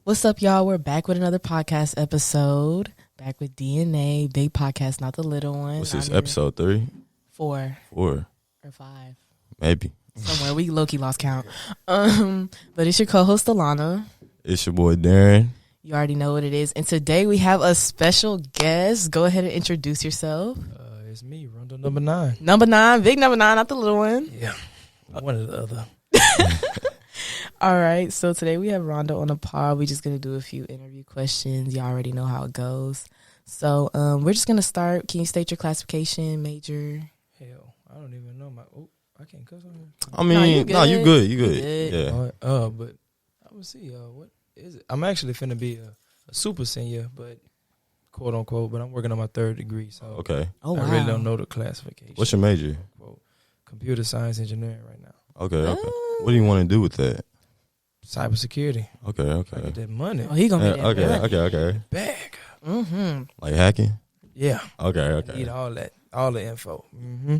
What's up, y'all? We're back with another podcast episode. Back with DNA, big podcast, not the little one. What's this, episode 3? 4. 4. Or 5. Maybe. Somewhere. We low-key lost count. But it's your co-host, Alana. It's your boy, Darren. You already know what it is. And today we have a special guest. Go ahead and introduce yourself. It's me, Rondo number 9. Number 9, big number 9, not the little one. Yeah, one or the other. All right, so today we have Rondo on the pod. We're just going to do a few interview questions. You already know how it goes. So we're just going to start. Can you state your classification, major? Hell, I don't even know my... Oh, I can't cuss on here. I mean, no, you good. You good. Yeah. But I'm going to see, what is it? I'm actually finna be a super senior, but quote unquote, but I'm working on my 3rd degree, so Okay. Oh, wow. I really don't know the classification. What's your major? Quote, computer science engineering right now. Okay. What do you want to do with that? Cybersecurity. Okay. I get that money. Oh, he going to be that Okay. Back. Mm-hmm. Like hacking? Yeah. Okay. I need all that, all the info. Mm-hmm.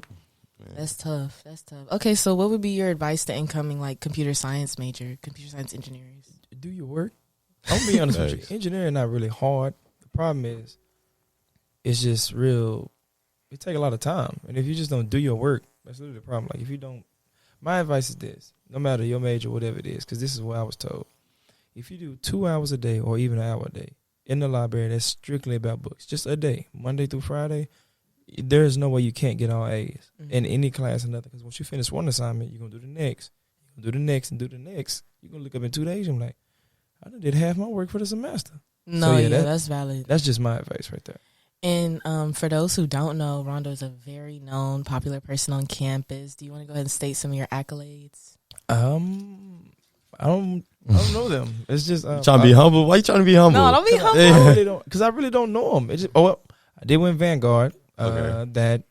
That's tough. Okay, so what would be your advice to incoming, like, computer science engineers? Do your work. I'm gonna be honest with you. Engineering not really hard. The problem is, it's just real. It take a lot of time, and if you just don't do your work, that's literally the problem. Like if you don't, my advice is this: no matter your major, whatever it is, because this is what I was told. If you do 2 hours a day or even an hour a day in the library, that's strictly about books. Just a day, Monday through Friday. There is no way you can't get all A's in any class or nothing. Because once you finish one assignment, you're gonna do the next. You're gonna do the next and do the next. You're gonna look up in 2 days. I'm like, I done did half my work for the semester. No, So, that's valid. That's just my advice right there. And for those who don't know, Rondo is a very known, popular person on campus. Do you want to go ahead and state some of your accolades? I don't know them. It's just Trying to be humble? Why you trying to be humble? No, don't be humble. I really don't know them. It's just, I did win Vanguard. Okay. That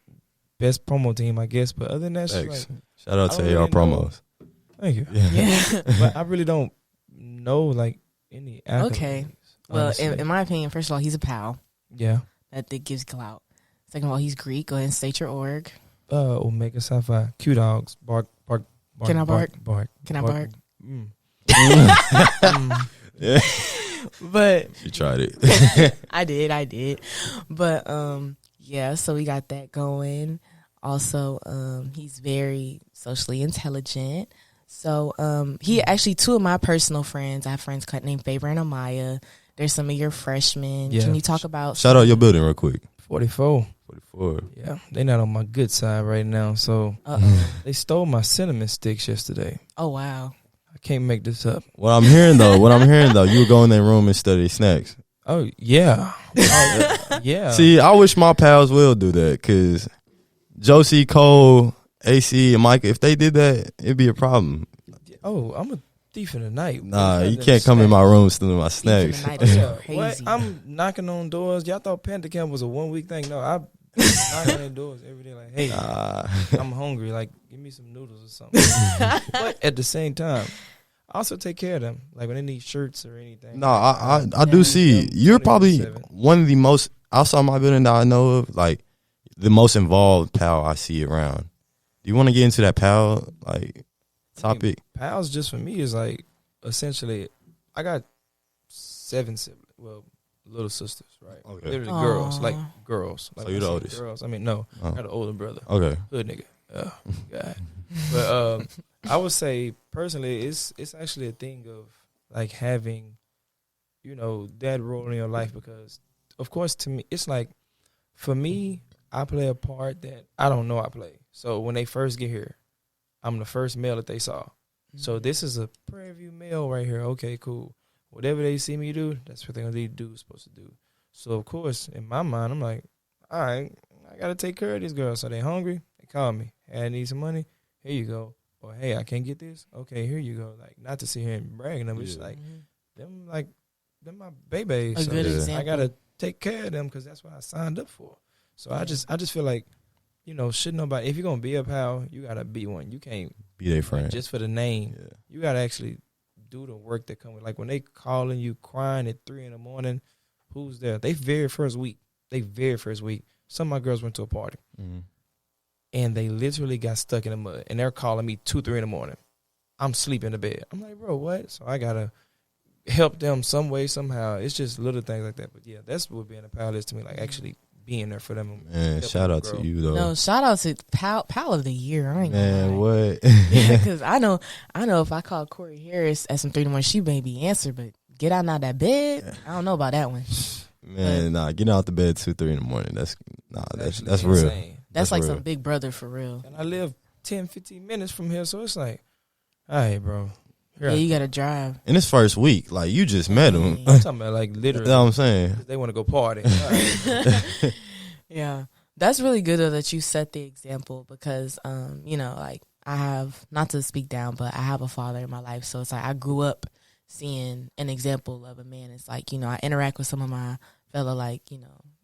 best promo team, I guess. But other than that, Thanks. like, Shout out I to don't AR really know. Promos. Thank you. Yeah. But I really don't know like any accolades. Okay. Well, in my opinion, first of all, he's a pal. Yeah. That gives clout. Second of all, he's Greek. Go ahead and state your org. Omega Sci-Fi. Q Dogs. Bark. Can I bark? Bark. Can I bark? Yeah. But You tried it. I did. But yeah, so we got that going. Also, he's very socially intelligent. So he actually, 2 of my personal friends, I have friends named Faber and Amaya. There's some of your freshmen. Yeah. Can you talk about Shout out your building real quick. 44. 44. Yeah. They not on my good side right now. So they stole my cinnamon sticks yesterday. Oh, wow. I can't make this up. What I'm hearing though, you would go in their room and study snacks. Oh, yeah. Yeah. See, I wish my pals will do that because Josie, Cole, AC, and Mike, if they did that, it'd be a problem. Oh, I'm a thief in the night. Nah, you can't come in my room stealing my snacks. Thief in the night is Yeah. crazy. What? I'm knocking on doors. Y'all thought Panther Camp was a 1-week thing. No, I knock on their doors every day like, hey, I'm hungry. Like, give me some noodles or something. But at the same time, I also take care of them. Like when they need shirts or anything. No, I do see. You're probably 24/7. one of the most, outside my building that I know of, like, the most involved pal I see around. Do you want to get into that pal, like, topic? Pals just for me is like, essentially, I got 7 siblings. Well, little sisters, right? Okay. Literally Aw. girls. Like girls. Like So you're the I say oldest? Girls. I mean, no. Oh. I got an older brother. Okay. Hood nigga. Oh, God. But I would say personally, it's actually a thing of like having, that role in your life because, of course, to me, it's like for me, I play a part that I don't know I play. So when they first get here, I'm the first male that they saw. So this is a Prairie View male right here. Okay, cool. Whatever they see me do, that's what they're gonna do. Supposed to do. So of course, in my mind, I'm like, all right, I gotta take care of these girls. So they hungry, they call me. Hey, I need some money. Here you go. Or hey, I can't get this. Okay, here you go. Like not to sit here and brag on them, but just like them, like them my babies. A So good Yeah. example. I gotta take care of them because that's what I signed up for. So I just feel like, should nobody, if you're gonna be a pal, you gotta be one. You can't Be their friend. just for the name. Yeah. You gotta actually do the work that come with. Like when they calling you crying at 3 a.m, who's there? They very first week. Some of my girls went to a party and they literally got stuck in the mud and they're calling me 2, 3 a.m. I'm sleeping in the bed. I'm like, bro, what? So I gotta help them some way, somehow. It's just little things like that. But yeah, that's what being a pal is to me, like actually being there for them. Man, shout out to you though. No, shout out to pal of the year. I ain't Man, what? Because I know if I call Corey Harris at some 3 in the morning, she may be answered, but get out of that bed, I don't know about that one. Man, getting out the bed 2, 3 in the morning. That's real. Insane. That's like real. some big brother for real. And I live 10, 15 minutes from here, so it's like, all right, bro. Yeah, you gotta drive. In his first week, like you just met him. I'm talking about like literally. You know what I'm saying? They want to go party. All right. Yeah, that's really good though that you set the example because, like I have, not to speak down, but I have a father in my life, so it's like I grew up seeing an example of a man. It's like, I interact with some of my fellow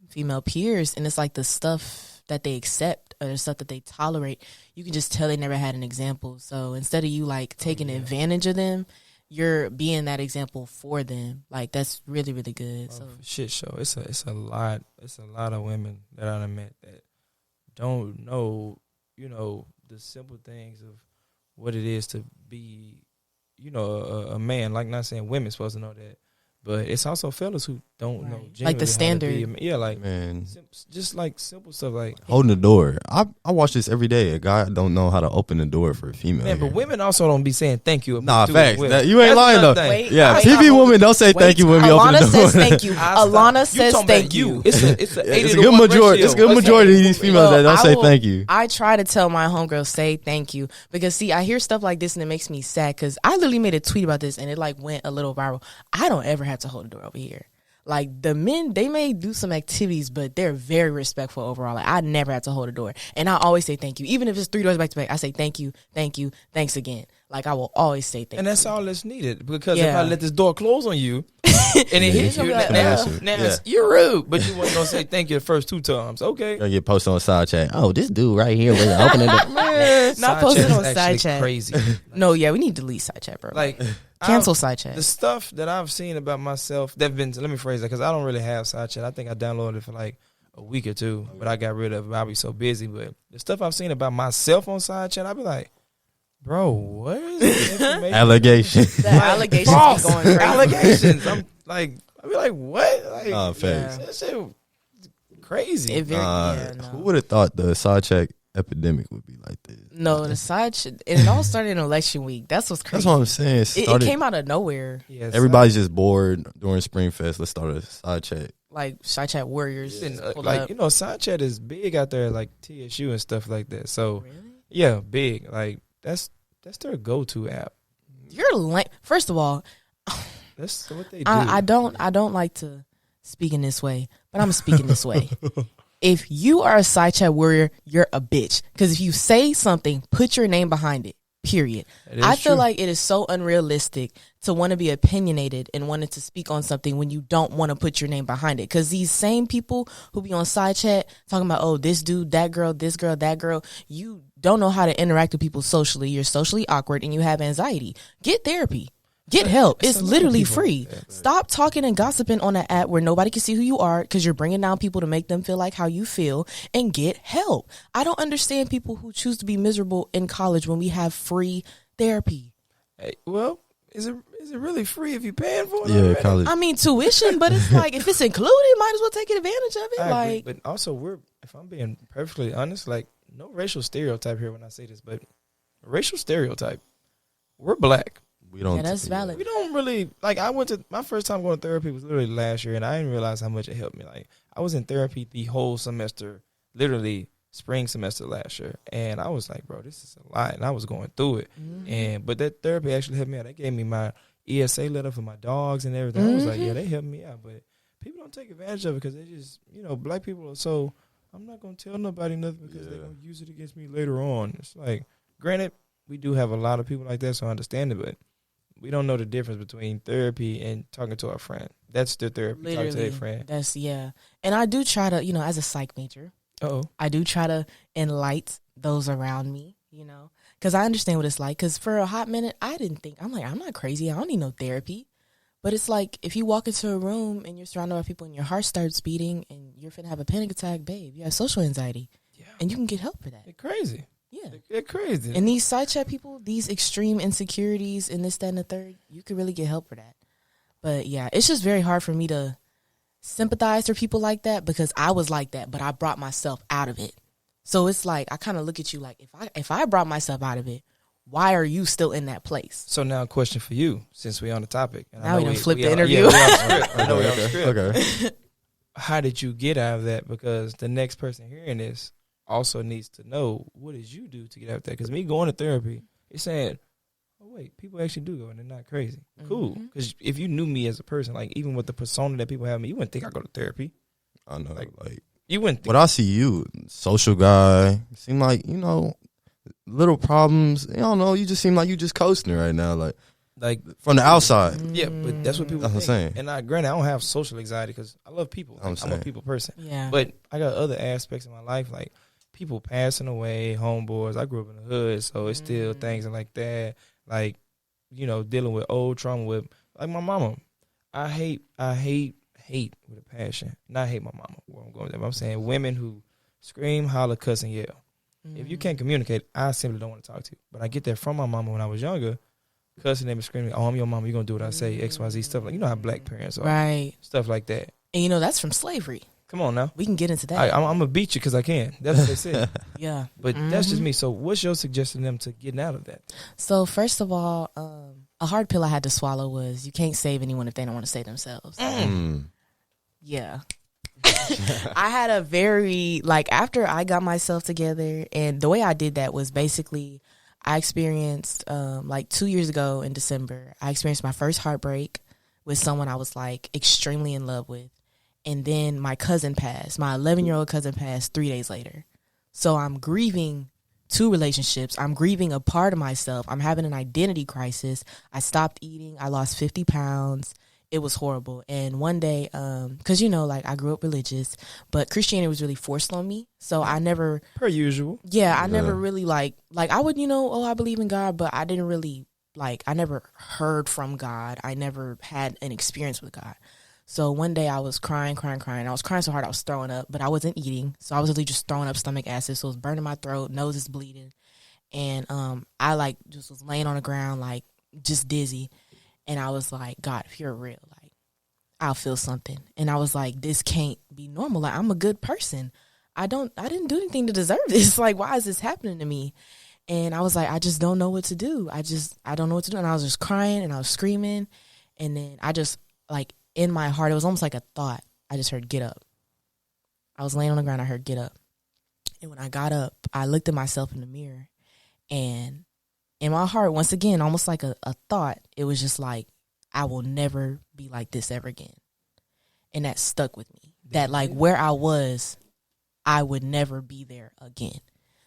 female peers, and it's like the stuff that they accept or the stuff that they tolerate, you can just tell they never had an example. So instead of you like taking advantage of them, you're being that example for them. Like that's really, really good. So shit show. It's a lot of women that I done met that don't know, the simple things of what it is to be, a man. Like, not saying women's supposed to know that, but it's also fellas who don't know like the standard. Man, just like simple stuff like holding the door. I watch this every day. A guy don't know how to open the door for a female. Man, but women also don't be saying thank you. Nah, facts. Well. You ain't lying though. Yeah, TV women don't say thank you when we open the door. Alana says thank you. Alana says thank you. It's a good majority. It's a good majority of these females that don't say thank you. I try to tell my homegirls say thank you because see, I hear stuff like this and it makes me sad because I literally made a tweet about this and it like went a little viral. I don't ever have to hold the door over here. Like the men, they may do some activities, but they're very respectful overall. Like I never have to hold a door, and I always say thank you, even if it's 3 doors back to back. I say thank you, thanks again. Like I will always say thank you, and that's all that's needed. Because if I let this door close on you, and it hits you, now you're rude. But you wasn't gonna say thank you the first 2 times. Okay, gonna get posted on side chat. Oh, this dude right here was opening the man. Not posted on side chat. Crazy. No, yeah, we need to delete side chat, bro. Like. Cancel side chat. The stuff that I've seen about myself, let me phrase that, because I don't really have side chat. I think I downloaded it for like a week or 2, but I got rid of it. I'll be so busy. But the stuff I've seen about myself on side chat, I'll be like, bro, what is this information? Allegations. The allegations be going crazy. Allegations. I'll be like, what? Like, facts. That shit crazy. Who would have thought the side chat epidemic would be like this? No, the side shit, and it all started in election week. That's what's crazy. That's what I'm saying. It came out of nowhere. Yeah, everybody's just bored during Spring Fest. Let's start a side chat. Like side chat warriors. Side chat is big out there, like TSU and stuff like that. So really? Yeah, big. Like that's their go-to app. You're lame. First of all, that's what they do. I don't like to speak in this way, but I'm speaking this way. If you are a side chat warrior, you're a bitch. Because if you say something, put your name behind it. Period. I feel like it is so unrealistic to want to be opinionated and wanting to speak on something when you don't want to put your name behind it. Because these same people who be on side chat talking about, oh, this dude, that girl, this girl, that girl, you don't know how to interact with people socially. You're socially awkward and you have anxiety. Get therapy. Get help. It's literally free. Stop talking and gossiping on an app where nobody can see who you are because you're bringing down people to make them feel like how you feel, and get help. I don't understand people who choose to be miserable in college when we have free therapy. Hey, well, is it really free if you're paying for it? Yeah, college. I mean, tuition, but it's like if it's included, might as well take advantage of it. I agree, but also if I'm being perfectly honest, like no racial stereotype here when I say this, but racial stereotype. We're black. We don't. Yeah, that's valid. We don't really like. I went to my first time going to therapy was literally last year, and I didn't realize how much it helped me. Like I was in therapy the whole semester, literally spring semester last year, and I was like, bro, this is a lot, and I was going through it. Mm-hmm. But that therapy actually helped me out. They gave me my ESA letter for my dogs and everything. I was like, yeah, they helped me out, but people don't take advantage of it because they just, black people are so. I'm not gonna tell nobody nothing because they're gonna use it against me later on. It's like, granted, we do have a lot of people like that, so I understand it, but we don't know the difference between therapy and talking to our friend. That's their therapy. Literally, talking to their friend. That's and I do try to, as a psych major, I do try to enlighten those around me, because I understand what it's like. Because for a hot minute, I didn't think, I'm not crazy. I don't need no therapy. But it's like if you walk into a room and you're surrounded by people and your heart starts beating and you're finna have a panic attack, babe, you have social anxiety, and you can get help for that. They're crazy. Yeah. They're crazy. And these side chat people, these extreme insecurities and this, that, and the third, you could really get help for that. But yeah, it's just very hard for me to sympathize for people like that because I was like that, but I brought myself out of it. So it's like I kind of look at you like if I brought myself out of it, why are you still in that place? So now a question for you, since we're on the topic. And now we done flipped the Yeah, interview. I know we on script. Okay. How did you get out of that? Because the next person hearing this also needs to know, what did you do to get out of that? Because me going to therapy, it's saying, oh, wait, people actually do go and they're not crazy. Cool. Because if you knew me as a person, like even with the persona that people have me, you wouldn't think I go to therapy. I know, like you wouldn't think. But I see you, social guy, seem like, little problems. I don't know, you just seem like you just coasting right now, like from the outside. Yeah, but that's what people think. What I'm saying. And granted, I don't have social anxiety because I love people. I'm a people person. Yeah. But I got other aspects in my life, like people passing away, homeboys. I grew up in the hood, so it's still things like that. Like, dealing with old trauma with, like, my mama. I hate with a passion. Not hate my mama, where I'm going with that. But I'm saying women who scream, holler, cuss, and yell. If you can't communicate, I simply don't want to talk to you. But I get that from my mama when I was younger, cussing them and screaming, oh, I'm your mama, you're going to do what I say, X, Y, Z, stuff like, how black parents are. Right. Stuff like that. And that's from slavery. Come on now. We can get into that. I'm going to beat you because I can. That's what they said. Yeah. But that's just me. So what's your suggestion to them to getting out of that? So first of all, a hard pill I had to swallow was you can't save anyone if they don't want to save themselves. Yeah. I had a very, after I got myself together, and the way I did that was basically I experienced, 2 years ago in December, I experienced my first heartbreak with someone I was, extremely in love with. And then my cousin passed. My 11-year-old cousin passed 3 days later. So I'm grieving 2 relationships. I'm grieving a part of myself. I'm having an identity crisis. I stopped eating. I lost 50 pounds. It was horrible. And one day, because, I grew up religious, but Christianity was really forced on me. So I never. Per usual. Yeah, I never really, I would, I believe in God, but I didn't really, I never heard from God. I never had an experience with God. So one day I was crying. I was crying so hard I was throwing up, but I wasn't eating. So I was literally just throwing up stomach acid. So it was burning my throat, nose is bleeding. And I just was laying on the ground, just dizzy. And I was like, God, if you're real, I'll feel something. And I was like, this can't be normal. I'm a good person. I didn't do anything to deserve this. Why is this happening to me? And I was like, I just don't know what to do. I don't know what to do. And I was just crying and I was screaming. And then I just, in my heart, it was almost like a thought. I just heard, get up. I was laying on the ground. I heard, get up. And when I got up, I looked at myself in the mirror. And in my heart, once again, almost like a thought, it was just I will never be like this ever again. And that stuck with me. That where I was, I would never be there again.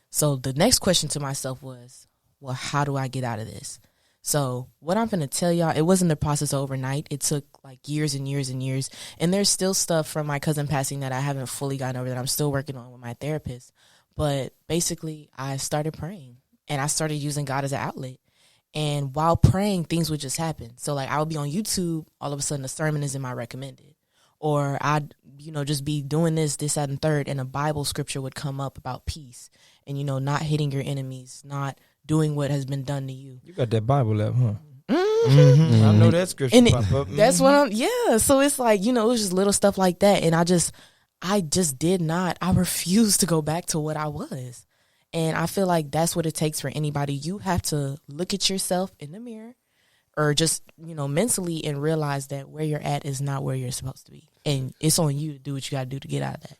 So the next question to myself was, well, how do I get out of this? So what I'm going to tell y'all, it wasn't the process overnight. It took years and years and years. And there's still stuff from my cousin passing that I haven't fully gotten over that I'm still working on with my therapist. But basically, I started praying and I started using God as an outlet. And while praying, things would just happen. So I would be on YouTube, all of a sudden a sermon is in my recommended. Or I'd, just be doing this, that, and third, and a Bible scripture would come up about peace and, not hitting your enemies, not doing what has been done to you. You got that Bible app, huh? I know that scripture pop up. That's what so it's it was just little stuff like that. And I just I refused to go back to what I was. And I feel like that's what it takes for anybody. You have to look at yourself in the mirror or just, mentally and realize that where you're at is not where you're supposed to be. And it's on you to do what you got to do to get out of that.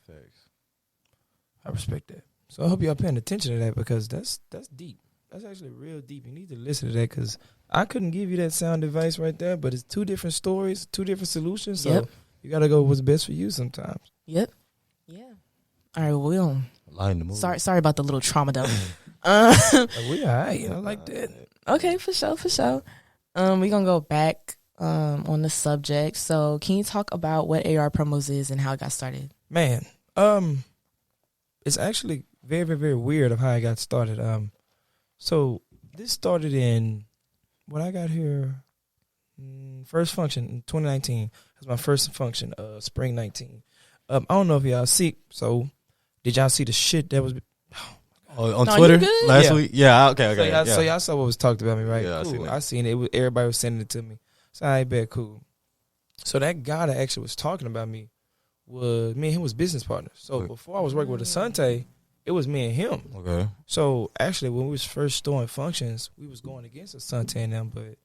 I respect that. So I hope y'all paying attention to that because that's deep. That's actually real deep. You need to listen to that because I couldn't give you that sound advice right there, but it's 2 different stories, 2 different solutions. So you got to go what's best for you sometimes. Yep. Yeah. All right, well, Line the move. Sorry about the little trauma though. We all right. I like that. Okay, for sure. We're going to go back on the subject. So can you talk about what AR Promos is and how it got started? Man, it's actually very, very, very weird of how I got started. So this started in when I got here, first function in 2019. It was my first function, spring 19. I don't know if y'all see. So did y'all see the shit that was on Twitter last week? Yeah, okay. So y'all saw what was talked about me, right? Yeah, cool. I seen it. Everybody was sending it to me. So I bet cool. So that guy that actually was talking about me was me and him was business partners. So before I was working with Asante, it was me and him. Okay. So actually, when we was first throwing functions, we was going against Asante and them. But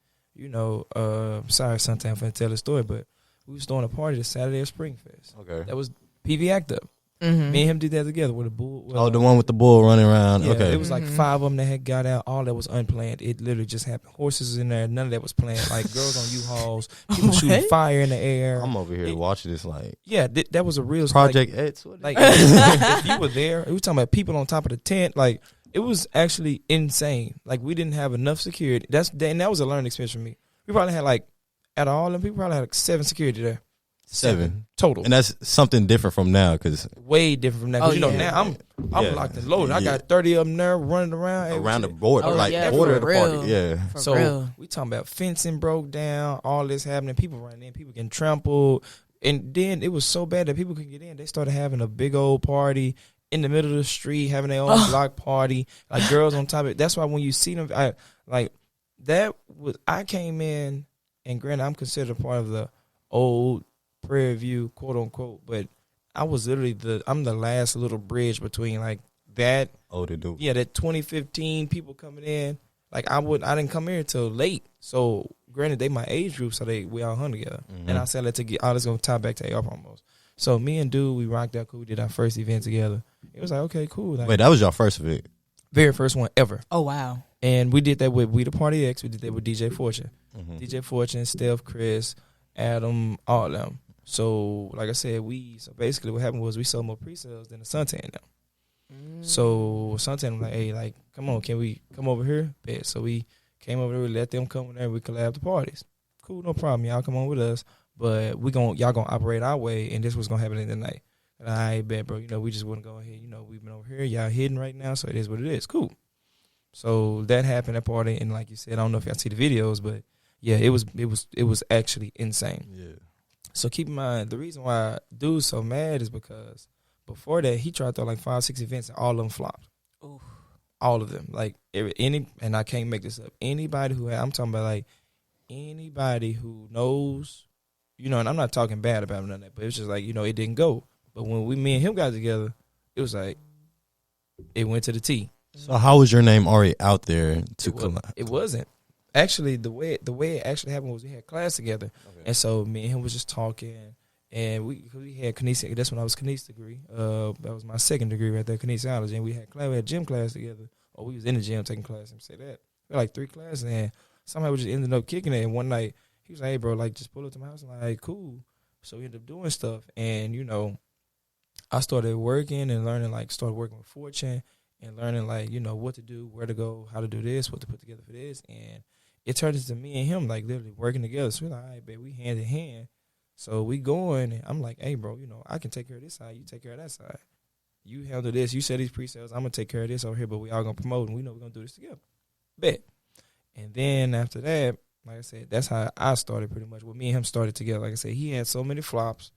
sorry, Asante, I'm finna tell the story. But we was throwing a party the Saturday of Springfest. Okay. That was PV Act Up. Mm-hmm. Me and him did that together with a bull. The one with the bull running around. Yeah, okay. It was like 5 of them that had got out. All that was unplanned. It literally just happened. Horses was in there. None of that was planned. Like girls on U-Hauls. People shooting fire in the air. I'm over here watching this like. Yeah, that was a real Project X. Like if you were there, we were talking about people on top of the tent. Like it was actually insane. Like we didn't have enough security. And that was a learning experience for me. We probably had like, out of all of them, people probably had like 7 security there. 7 total, and that's something different from now, because way different from now. Because now I'm locked and loaded. I got 30 of them there running around the border, border of the party. Yeah, so real. We talking about fencing broke down, all this happening, people running in, people getting trampled, and then it was so bad that people couldn't get in. They started having a big old party in the middle of the street, having their own block party, like girls on top of it. That's why when you see them, I came in, and granted, I'm considered part of the old Prairie View, quote unquote, but I was literally I'm the last little bridge between like that. Oh, they do. Yeah, that 2015 people coming in. Like I didn't come here until late. So granted, they my age group, so we all hung together. Mm-hmm. And I said let's get all this gonna tie back to AR promos. So me and Dude, we rocked out cool. We did our first event together. It was like okay, cool. Like, wait, that was your first event? Very first one ever. Oh wow! And we did that with We the Party X. We did that with DJ Fortune, mm-hmm. Steph, Chris, Adam, all of them. So, like I said, so basically what happened was we sold more pre-sales than the Suntan now. So Suntan was like, hey, like, come on, can we come over here? Bet. So we came over there, we let them come in there, we collab the parties. Cool, no problem. Y'all come on with us, but y'all gonna operate our way, and this was gonna happen in the night. And I bet, bro, we just wouldn't go ahead. We've been over here, y'all hidden right now, so it is what it is. Cool. So that happened at party, and like you said, I don't know if y'all see the videos, but yeah, it was actually insane. Yeah. So keep in mind, the reason why Dude's so mad is because before that, he tried to throw like 5-6 events and all of them flopped. Ooh. All of them. Like, and I can't make this up. Anybody I'm talking about like anybody who knows, and I'm not talking bad about none of that, but it's just like, it didn't go. But when me and him got together, it was like, it went to the T. So how was your name already out there to collab? It wasn't. Actually, the way it actually happened was we had class together, and so me and him was just talking, and we had kinesiology. That's when I was kinesiology degree. That was my second degree right there, kinesiology, and we had gym class together. Or we was in the gym taking class. And say that we had like 3 classes, and somehow we just ended up kicking it. And one night he was like, "Hey, bro, like just pull up to my house." I'm like, "Cool." So we ended up doing stuff, and I started working and learning. Like started working with Fortune and learning like what to do, where to go, how to do this, what to put together for this, and it turned into me and him like literally working together. So we're like, all right, babe, we hand in hand. So we going, and I'm like, hey, bro, I can take care of this side. You take care of that side. You handle this. You set these pre-sales. I'm going to take care of this over here, but we all going to promote, and we know we're going to do this together. Bet. And then after that, like I said, that's how I started pretty much. Well, me and him started together. Like I said, he had so many flops,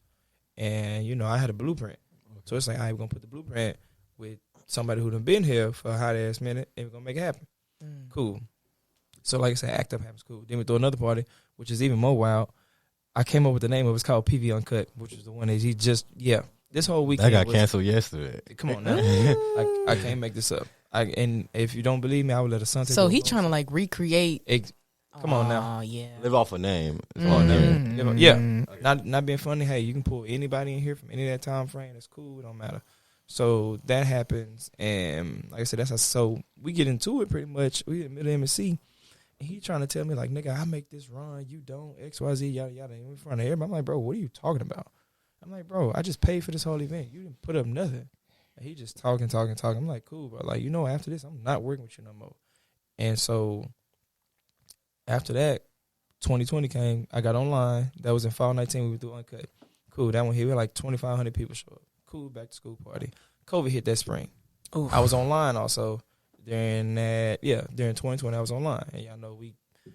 and, I had a blueprint. So it's like, all right, we're going to put the blueprint with somebody who done been here for a hot-ass minute, and we're going to make it happen. Cool. So like I said, Act Up happens, cool. Then we throw another party, which is even more wild. I came up with the name of it. It's called PV Uncut, which is the one that he just, this whole weekend. That got canceled yesterday. Come on now. I can't make this up. And if you don't believe me, I will let a son. So he trying to like recreate. Come on now. Yeah. Live off a name. It's all name. Yeah. Not being funny. Hey, you can pull anybody in here from any of that time frame. It's cool. It don't matter. So that happens. And like I said, that's how, so we get into it pretty much. We in the middle of MSC. And he trying to tell me, like, nigga, I make this run, you don't, XYZ, yada, yada, in front of everybody. I'm like, bro, what are you talking about? I'm like, bro, I just paid for this whole event. You didn't put up nothing. And he just talking. I'm like, cool, bro. Like, after this, I'm not working with you no more. And so after that, 2020 came. I got online. That was in fall 19. We were through Uncut. Cool. That one here, we had like 2,500 people show up. Cool, back to school party. COVID hit that spring. Oof. I was online also. During 2020, I was online. And y'all know we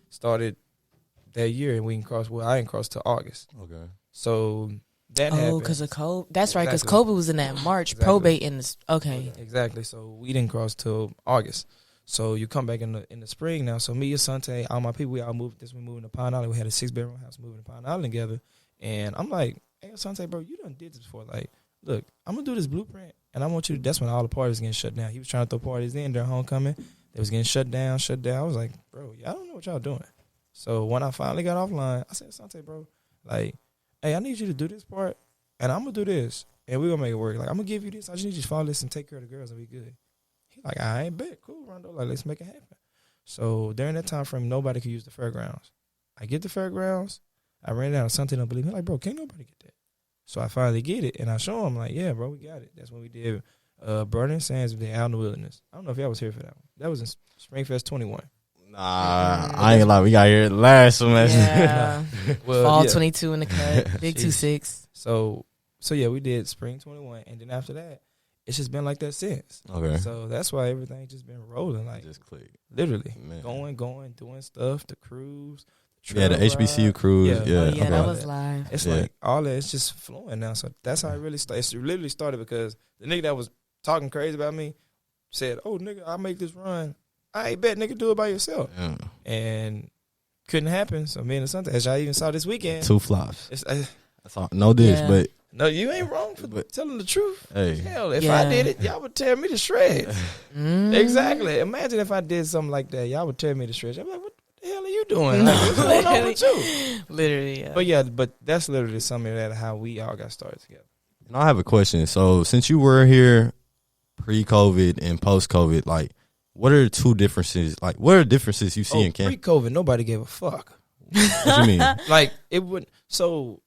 started that year, and we didn't cross, I didn't cross till August. Okay. So that happened. Oh, because of COVID? That's right, because COVID was in that March. Exactly. Probate in the, okay. Exactly. So we didn't cross till August. So you come back in the spring now. So me, Asante, all my people, we all moved. We moved to Pine Island. We had a 6-bedroom house moving to Pine Island together. And I'm like, hey, Asante, bro, you done did this before. Like, look, I'm going to do this blueprint, and I want you to, that's when all the parties getting shut down. He was trying to throw parties in during homecoming. They was getting shut down. I was like, bro, y'all don't know what y'all doing. So when I finally got offline, I said, Asante, bro, like, hey, I need you to do this part, and I'm going to do this, and we're going to make it work. Like, I'm going to give you this. I just need you to follow this and take care of the girls, and we good. He like, I ain't bet. Cool, Rondo. Like, let's make it happen. So during that time frame, nobody could use the fairgrounds. I get the fairgrounds. I ran down to something, don't believe me. Like, bro, can't nobody get that. So I finally get it, and I show him, like, yeah, bro, we got it. That's when we did Burning Sands, we did Out in the Wilderness. I don't know if y'all was here for that one. That was in Springfest 21. Nah, I ain't gonna lie. We got here last semester. Yeah. Well, Fall yeah. 22 in the cut. Big 2-6. So yeah, we did Spring 21, and then after that, it's just been like that since. Okay. So that's why everything just been rolling, like Just click. literally Man. going, doing stuff. The cruise, Yeah, the HBCU cruise. Yeah. Yeah, Oh, yeah, okay. that was live. It's Yeah. like all that. It's just flowing now. So that's how it really started. It's literally started because the nigga that was talking crazy about me said, "Oh, nigga, I'll make this run. I ain't bet, nigga, do it by yourself." Yeah. And couldn't happen. So me and Asante, as y'all even saw this weekend, 2 flops. it's, That's all. No dish, Yeah. but no, you ain't wrong for But- telling the truth. hey, Hell, if Yeah. I did it, y'all would tear me to shreds. Mm. Exactly. Imagine if I did something like that. Y'all would tear me to shreds. I'd be like, what the hell are you doing? Like, what's going on with you? Literally, yeah. But yeah, but that's literally something that how we all got started together. and I have a question. So since you were here pre-COVID and post-COVID, like, what are the two differences? Like, what are the differences you see in campus? Pre-COVID, nobody gave a fuck. What you mean? Like, it would. So,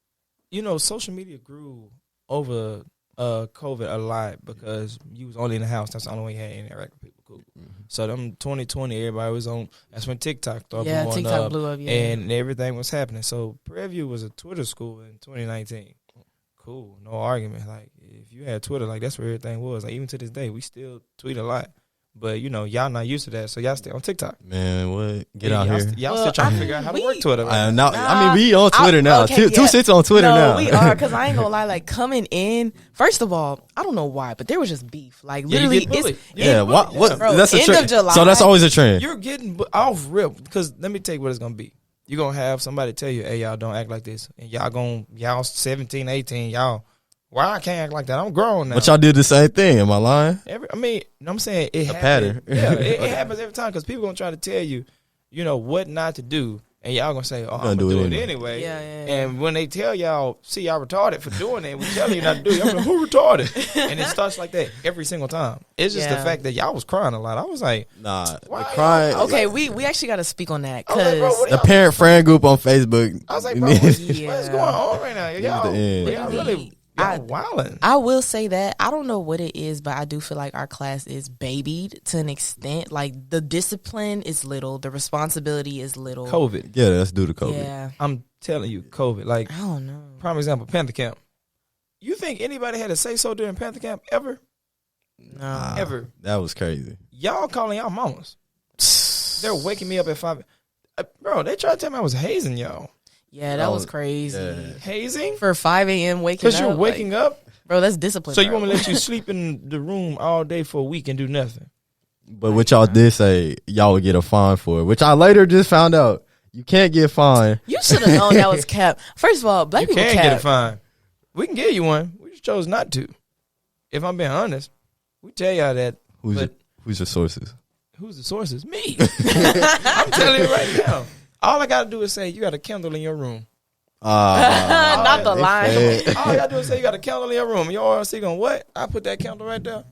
social media grew over COVID a lot because you was only in the house. That's the only way you had to interact with people. Cool. So them 2020, everybody was on. That's when TikTok started Yeah, blowing TikTok up, blew up, yeah. and everything was happening. So Prairie View was a Twitter school in 2019. Cool, no argument. Like, if you had Twitter, like, that's where everything was. Like, even to this day, we still tweet a lot. But, y'all not used to that, so y'all stay on TikTok. Man, what? Get Yeah, out y'all here. Y'all Well, still trying I to figure out how to mean, work Twitter. I mean, we on Twitter now. Okay, Two yeah. sits on Twitter no, now. we are, because I ain't gonna lie, like, coming in, first of all, I don't know why, but there was just beef. Like, Yeah, you literally, get bullied. it's You Yeah, get what? bullied. What? Bro, That's a end trend. of July. So that's always a trend. You're getting off rip because let me tell you what it's gonna be. You're gonna have somebody tell you, "Hey, y'all don't act like this," and y'all 17, 18, y'all. Why I can't act like that? I'm grown now. But y'all did the same thing. Am I lying? I'm saying it happens. pattern. Yeah, it happens every time because people gonna try to tell you, what not to do, and y'all gonna say, "Oh, I'm gonna do it anyway." Yeah, yeah, yeah. And when they tell y'all, "See, y'all retarded for doing it," we tell you not to do it. I'm like, "Who retarded?" And it starts like that every single time. It's just the Yeah. fact that y'all was crying a lot. I was like, Nah, the Why? crying. Okay, we actually got to speak on that I was like, bro, because what The parent friend group on Facebook. I was like, bro, what's Yeah. going on right now? Y'all, the end. y'all really wilding. I will say that I don't know what it is, but I do feel like our class is babied to an extent. Like, the discipline is little, the responsibility is little. COVID. Yeah, that's due to COVID. Yeah, I'm telling you, COVID. Like, I don't know. prime example, Panther Camp. You think anybody had to say so during Panther Camp ever? No. Ever. That was crazy. Y'all calling y'all mamas. They're waking me up at 5. Bro, they tried to tell me I was hazing y'all. Yeah, that was Oh, crazy. yeah. Hazing? For 5 a.m. waking up. Because you're waking up? Bro, that's discipline. So you bro. want me to let you sleep in the room all day for a week and do nothing? But what y'all did say, y'all would get a fine for it, which I later just found out. You can't get fined. You should have known that was cap. First of all, black You people can cap. get a fine. We can give you one. We just chose not to. If I'm being honest, we tell y'all that. Who's your sources? Who's the sources? Me. I'm telling you right now. All I got to do is say, you got a candle in your room. Not the they line. fed. All I got to do is say, you got a candle in your room. Your RC going, what? I put that candle right there.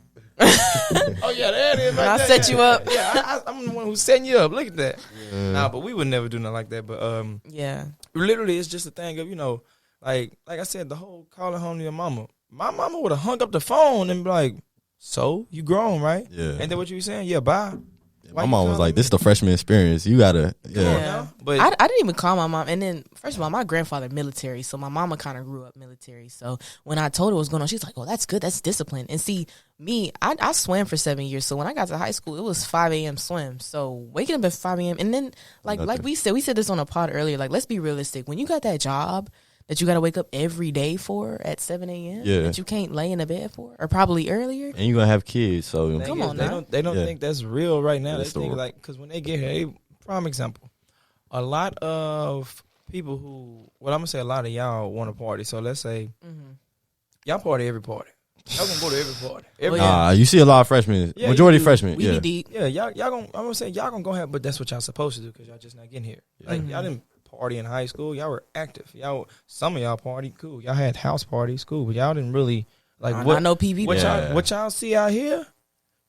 Oh, yeah, there it is right I there. set you up. Yeah, I'm the one who's setting you up. Look at that. Nah, but we would never do nothing like that. But Yeah. literally, it's just a thing of, like I said, the whole calling home to your mama. My mama would have hung up the phone and be like, so, you grown, right? Yeah. Ain't that what you was saying? Yeah, bye. My mom was like, this is the freshman experience. You gotta, Yeah. But I didn't even call my mom. And then, first of all, my grandfather military, so my mama kind of grew up military. So when I told her what was going on, she's like, "Oh, that's good. That's discipline." And see, me, I swam for 7 years. So when I got to high school, it was 5 a.m. swim. So waking up at 5 a.m. and then like we said this on a pod earlier. Like, let's be realistic. When you got that job that you got to wake up every day for at 7 a.m. Yeah. that you can't lay in a bed for, or probably earlier. and you gonna have kids, so Come on now. They don't Yeah. think that's real right now. They That's the think word. like, because when they get here, prime example, a lot of people who, well, I'm gonna say a lot of y'all want to party. So let's say y'all party every party. Y'all gonna go to every party. You see a lot of freshmen, majority freshmen. We be deep. Yeah, y'all gonna. I'm gonna say y'all gonna go ahead, but that's what y'all supposed to do because y'all just not getting here. Like y'all didn't party in high school. Y'all were active. Some of y'all partied, cool. Y'all had house parties, cool, but y'all didn't really like. I know PV. What y'all see out here?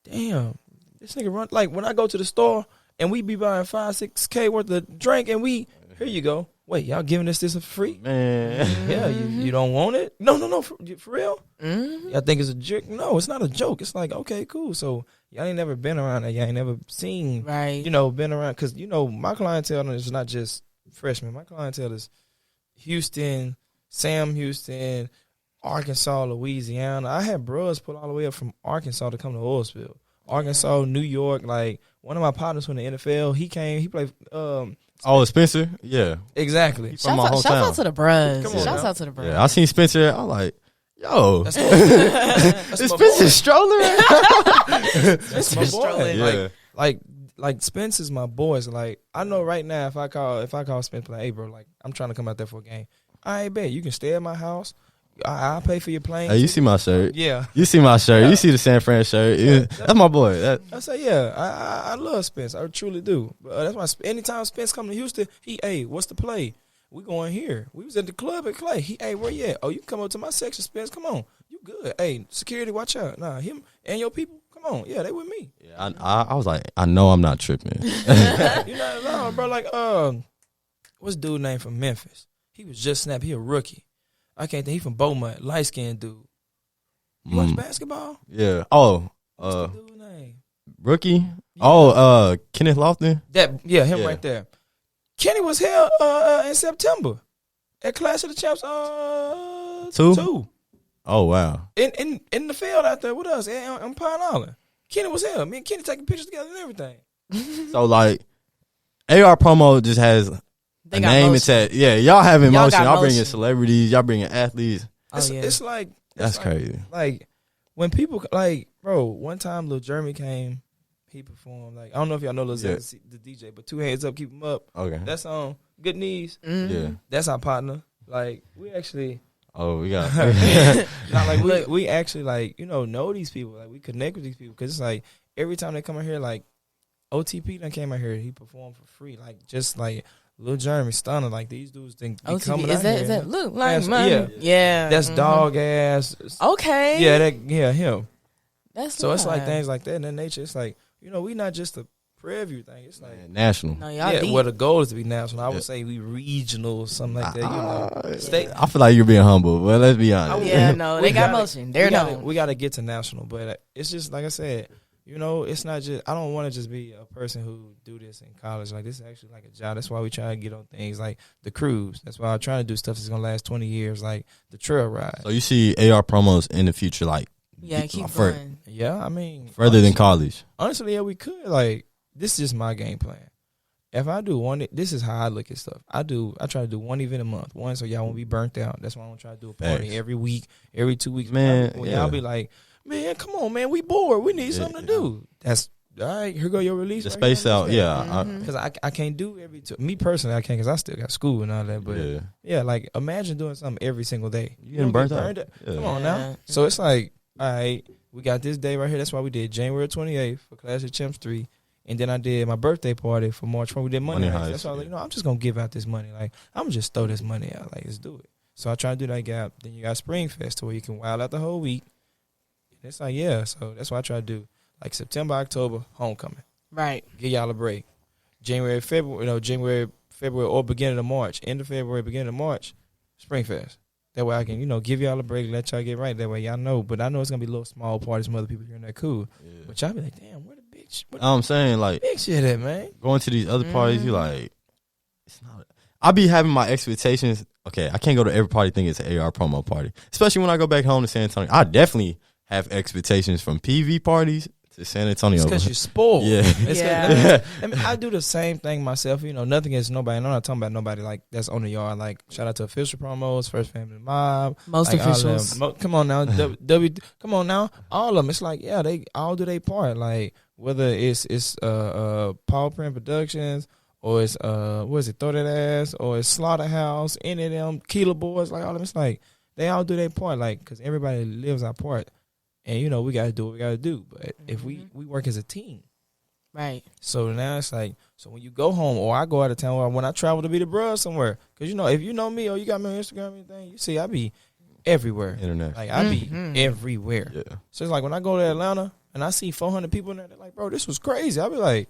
Damn, this nigga run like when I go to the store and we be buying $5-6K worth of drink and here you go. Wait, y'all giving us this for free? Man. Yeah, you don't want it? No, for real? Y'all think it's a joke? No, it's not a joke. It's like, okay, cool. So y'all ain't never been around that. Y'all ain't never seen, right? Been around. Because, my clientele is not just freshmen. My clientele is Houston, Sam Houston, Arkansas, Louisiana. I had bros pull all the way up from Arkansas to come to Oilsville. Arkansas, New York. Like, one of my partners from the NFL, he came, he played Spencer? Yeah. Exactly. Shout out to the bros. Shout out to the bros. Yeah, I seen Spencer. I'm like, yo. That's is Spencer strolling? That's my boy. Yeah. Like Spence is my boy. So like, I know right now if I call Spence, like, hey bro, like I'm trying to come out there for a game. I bet you can stay at my house. I'll pay for your plane. Hey, you see my shirt? Yeah. You see my shirt? You see the San Fran shirt? Yeah. That's my boy. I say, yeah, I love Spence. I truly do. That's why anytime Spence come to Houston, hey, what's the play? We going here. We was at the club at Clay. Hey, where you at? Oh, you can come up to my section, Spence. Come on. You good. Hey, security, watch out. Nah, him and your people, come on. Yeah, they with me. Yeah, I was like, I know I'm not tripping. You're not alone, bro. Like, what's the dude name from Memphis? He was just snapped. He a rookie. I can't think. He from Beaumont, light skinned dude. You watch basketball? Yeah. Oh, what's the dude's name? Rookie. Yeah. Kenneth Lofton. Him right there. Kenny was here in September at Clash of the Champs. 2. Oh wow. In the field out there with us on Pine Island. Kenny was here. Me and Kenny taking pictures together and everything. So like, AR Promo just has. A name and said, yeah, y'all have emotion. Y'all bringing celebrities. Y'all bringing athletes. It's like that's crazy. Like when people like, bro. One time, Lil Jeremy came. He performed. Like I don't know if y'all know Lil Zed, the DJ, but 2 Hands Up, Keep 'Em Up. Okay, that song, Good Knees. Yeah, that's our partner. Like we actually. Oh, we got. like we actually like know these people. Like we connect with these people because it's like every time they come out here, like OTP done came out here. He performed for free. Like just like. Lil Jeremy Stunner, like these dudes think be coming out here. Is that look like money? Yeah. That's dog ass. Okay. Him. That's so it's like things like that in that nature. It's like we not just a Prairie View thing. It's like national. No, y'all deep. Well, the goal is to be national. I would say we regional or something like that. State. I feel like you're being humble, but let's be honest. Yeah, no, they got motion. They're known. We got to get to national, but it's just like I said. It's not just. I don't want to just be a person who do this in college. Like this is actually like a job. That's why we try to get on things like the cruise. That's why I'm trying to do stuff that's gonna last 20 years, like the trail ride. So you see AR promos in the future, like keep going. Yeah, I mean further than college. Honestly, yeah, we could. Like this is just my game plan. If I do one, this is how I look at stuff. I try to do one event a month, so y'all won't be burnt out. That's why I'm gonna try to do a party every week, every 2 weeks. Man, y'all be like. Man, come on, man. We bored. We need something to do. That's all right. Here go your release. The space out, yeah. Because I can't do every. Me personally, I can't because I still got school and all that. But yeah, like imagine doing something every single day. You getting burnt out? Yeah. Come on now. So it's like, all right, we got this day right here. That's why we did January 28th for Clash of Champs 3. And then I did my birthday party for March 4th. We did Money Heist. That's why I was like, I'm just going to give out this money. Like, I'm going to just throw this money out. Like, let's do it. So I try to do that gap. Then you got Spring Fest to where you can wild out the whole week. It's like, so that's what I try to do. Like September, October, homecoming. Right. Give y'all a break. January, February, or beginning of March. End of February, beginning of March, Spring Fest. That way I can, give y'all a break, let y'all get right. That way y'all know. But I know it's going to be little small parties from other people here and that cool. Yeah. But y'all be like, damn, where the big shit? I'm saying, like, big shit at, man. Going to these other parties, you like, it's not. I be having my expectations. Okay, I can't go to every party thinking it's an AR promo party. Especially when I go back home to San Antonio. I definitely have expectations from PV parties to San Antonio. It's because you're spoiled. Yeah. I mean, I do the same thing myself. Nothing against nobody. And I'm not talking about nobody like that's on the yard. Like shout out to official promos, First Family Mob, most officials. Come on now, come on now, all of them. It's like they all do their part. Like whether it's Paul Print Productions or it's what is it, Throw That Ass, or it's Slaughterhouse, any of them, Killer Boys, like all of them. It's like they all do their part, like because everybody lives our part, and you know we got to do what we got to do. But if we work as a team, Right. so now it's like, so when you go home or I go out of town or when I travel to be the bruh somewhere, because you know if you know me or you got me on Instagram or anything, you see I be everywhere, Internet. like I be everywhere. Yeah. So it's like when I go to Atlanta and I see 400 people in there, they're like, bro, this was crazy. I be like,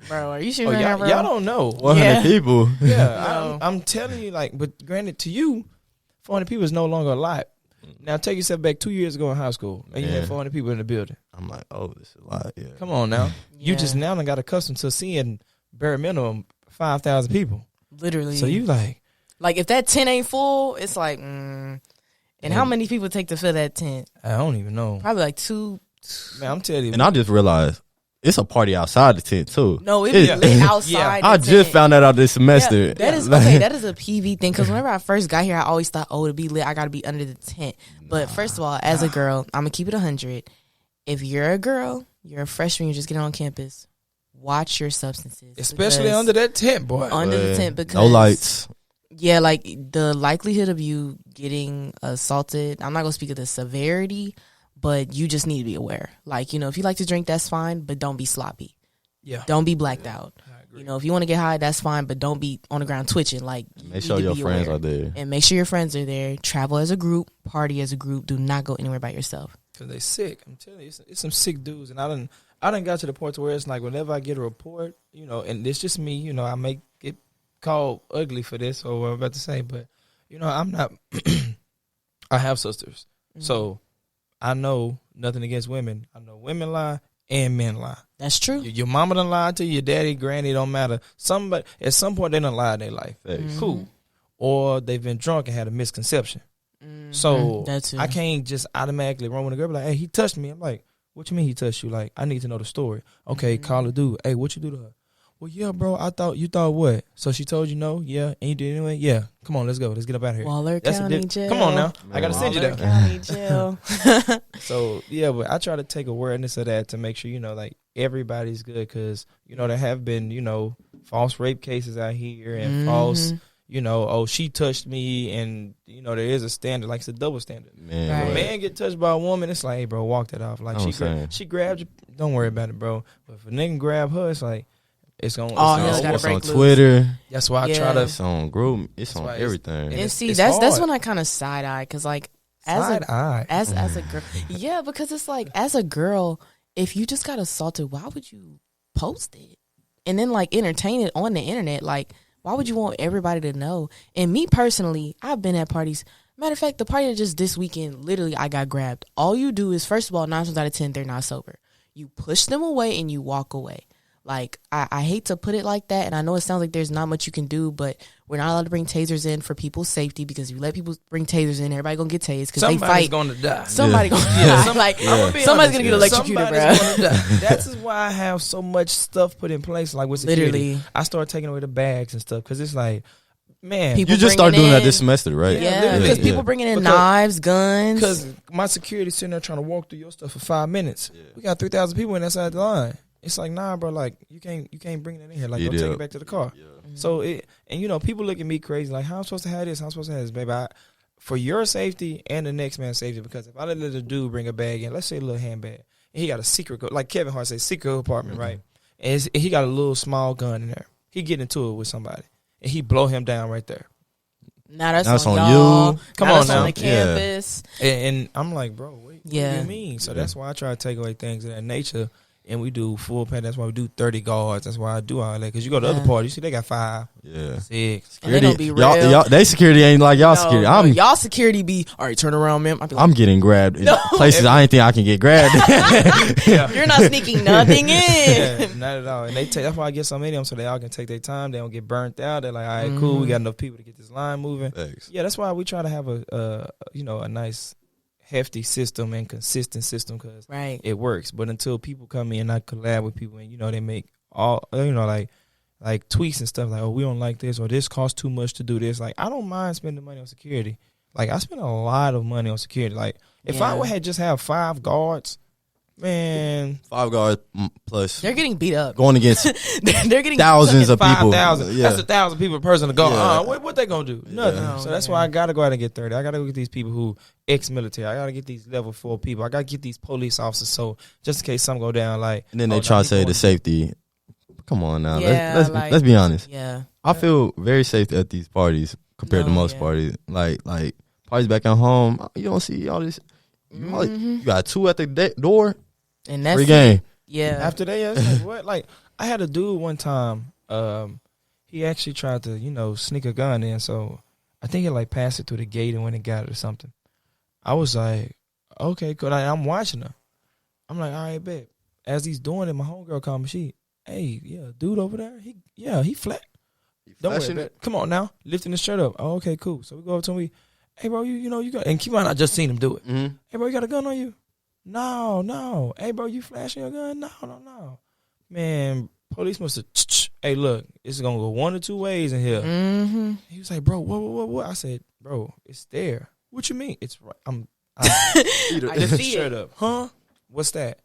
Bro, are you sure? oh, you're not, bro? y'all don't know. 100 Yeah. people. Yeah, No. I'm telling you, like, but granted to you, 400 people is no longer a lot. Now take yourself back 2 years ago in high school, and you had 400 people in the building. I'm like, oh, this is a lot. Yeah. Come on now, you Yeah. just now done got accustomed to seeing bare minimum 5,000 people. Literally. So you like, if that tent ain't full, it's like, and how many people take to fill that tent? I don't even know. Probably like two. Man, I'm telling you, And I just realized it's a party outside the tent too. No, it be It's- lit outside. I the just tent. found that out this semester. Yeah, that is Like- okay. That is a PV thing because whenever I first got here, I always thought, oh, to be lit, I got to be under the tent. But first of all, as a girl, I'm gonna keep it 100. If you're a girl, you're a freshman, you're just getting on campus. Watch your substances, especially because- under that tent, boy. under the tent because no lights. Yeah, like the likelihood of you getting assaulted. I'm not gonna speak of the severity, but you just need to be aware. Like, you know, if you like to drink, that's fine, but don't be sloppy. Yeah, Don't be blacked out. You know, if you want to get high, that's fine, but don't be on the ground twitching. Like, you Make need sure to your be friends aware. are there. And make sure your friends are there. Travel as a group, party as a group. Do not go anywhere by yourself. because they sick. I'm telling you, it's some sick dudes, and I done got to the point to where it's like whenever I get a report, you know, and it's just me, you know, I may get called ugly for this or what I'm about to say, but you know, I'm not. I have sisters, so I know nothing against women. I know women lie and men lie. That's true. Your mama done lied to you, your daddy, granny, don't matter. Somebody at some point they done lied in their life. Facts. Cool, or they've been drunk and had a misconception. So That too. I can't just automatically run with a girl be like, hey, he touched me. I'm like, what you mean he touched you? Like, I need to know the story. Okay, call a dude. Hey, what you do to her? Well, yeah, bro, you thought what? So she told you no? Yeah, and you did anyway? Yeah. Come on, let's go. Let's get up out of here. Waller That's County a Jail. Come on now. I got to send you Waller there. County Jail. So, yeah, but I try to take awareness of that to make sure, you know, like, everybody's good because, you know, there have been, you know, false rape cases out here and false, you know, oh, she touched me, and, you know, there is a standard, like it's a double standard. Man, Right. If a what? man get touched by a woman, it's like, hey, bro, walk that off. Like, I'm saying. she grabbed you, don't worry about it, bro. But if a nigga grab her, it's like, it's going Oh, to hell's gotta It's on break loose. Twitter. That's why I Yeah. try to It's on group. It's That's on why it's- everything. and And it's- see, it's that's hard. when I kind of side eye because, like, side eye. as a girl, yeah, because it's like as a girl, if you just got assaulted, why would you post it and then like entertain it on the internet? Like, why would you want everybody to know? And me personally, I've been at parties. Matter of fact, the party that just this weekend, literally, I got grabbed. All you do is, first of all, 9 times out of 10, they're not sober. You push them away and you walk away. Like, I hate to put it like that, and I know it sounds like there's not much you can do, but we're not allowed to bring tasers in for people's safety because if you let people bring tasers in, everybody gonna get tased because they Somebody's fight. going to die. Somebody gonna Yeah, die. Like, I'm gonna be somebody's honest, gonna get electrocuted, somebody's bro. gonna die. That's just why I have so much stuff put in place, like with security. Literally. I started taking away the bags and stuff because it's like, man, People You just started bringing doing that in- this semester, right? Yeah, literally. because people Yeah. bringing in Because- knives, guns. because my security sitting there trying to walk through your stuff for 5 minutes. We got 3,000 people in that side of the line. It's like, nah, bro, like you can't bring that in here. Like, You go take did. it back to the car. So and you know, people look at me crazy, like, how I'm supposed to have this? How I'm supposed to have this, baby? For your safety and the next man's safety, because if I let a dude bring a bag in, let's say a little handbag, and he got a secret, like Kevin Hart said, secret apartment, right? And he got a little small gun in there. He get into it with somebody, and he blow him down right there. Now that's That's on on y'all. you. Come Now on that's now. on the Yeah. campus. And I'm like, bro, what do Yeah. you mean? So Yeah. that's why I try to take away things of that nature. And we do full pay. That's why we do 30 guards. That's why I do all that. Because you go to other Yeah. parties, you see they got 5, Yeah. 6. And they don't be y'all, real. they security ain't like y'all security. No, y'all security be all right. Turn around, man. I'm getting grabbed in No. places I ain't think I can get grabbed. You're not sneaking nothing Yeah, in. not at all. And that's why I get so many of them so they all can take their time. They don't get burnt out. They're like, all right, cool. We got enough people to get this line moving. Thanks. Yeah, that's why we try to have a nice hefty system and consistent system because Right. it works. But until people come in and I collab with people and, they make all, like tweets and stuff like, oh, we don't like this or this costs too much to do this. Like, I don't mind spending money on security. Like, I spend a lot of money on security. Like, if I Yeah. would have just have 5 guards, Man, 5 guards plus They're getting beat up. going against They're getting thousands of people. 5,000. Yeah. That's 1,000 people per person to go. Yeah. What they gonna do? Nothing. Yeah. So that's why I gotta go out and get 30. I gotta go get these people who ex-military. I gotta get these level 4 people. I gotta get these police officers. So just in case something go down, like And then they try to say the safety. Come on now, Yeah, let's be honest. Yeah. I feel very safe at these parties compared to most parties. Like parties back at home, you don't see all this. You got 2 at the door. And that's free game. Yeah. after that, yeah, it's like what? Like I had a dude one time. He actually tried to sneak a gun in. So I think he like passed it through the gate and went and got it or something. I was like, okay, cool. I'm watching her. I'm like, all right, bet. As he's doing it, my homegirl called me. Hey, yeah, dude over there. He flat. Don't worry, bet. Come on now, lifting his shirt up. Oh, okay, cool. So we go up to him. Hey, bro, you got, and keep in mind, I just seen him do it. Mm-hmm. Hey, bro, you got a gun on you? No. Hey, bro, you flashing your gun? No. Man, police must have. Hey, look, it's gonna go 1 or 2 ways in here. Mm-hmm. He was like, bro, what? I said, bro, it's there. What you mean? It's right. I can see Shirt it. up, huh? What's that?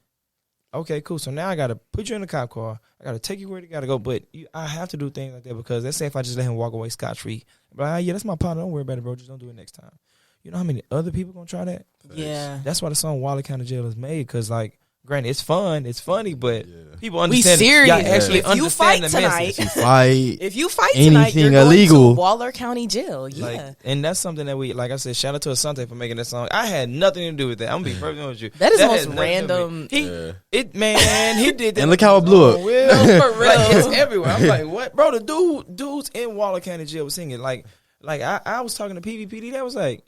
Okay, cool. So now I gotta put you in the cop car. I gotta take you where you gotta go. But I have to do things like that because let's say if I just let him walk away scot free, but yeah, that's my partner. Don't worry about it, bro. Just don't do it next time. You know how many other people gonna try that? Yeah. That's why the song Waller County Jail is made. Because like, granted, it's fun, it's funny, but people understand. We serious. Y'all actually If you fight understand the tonight, message. if you fight tonight, anything you're illegal. going to Waller County Jail. Yeah. Like, and that's something that we, like I said, shout out to Asante for making that song. I had nothing to do with that. I'm gonna be perfectly honest with you. That is the had most nothing to do with random. He did that. And look how it blew up. No, for real. Like, it's everywhere. I'm like, what, bro? The dudes in Waller County Jail was singing. Like I was talking to PVPD. That was like,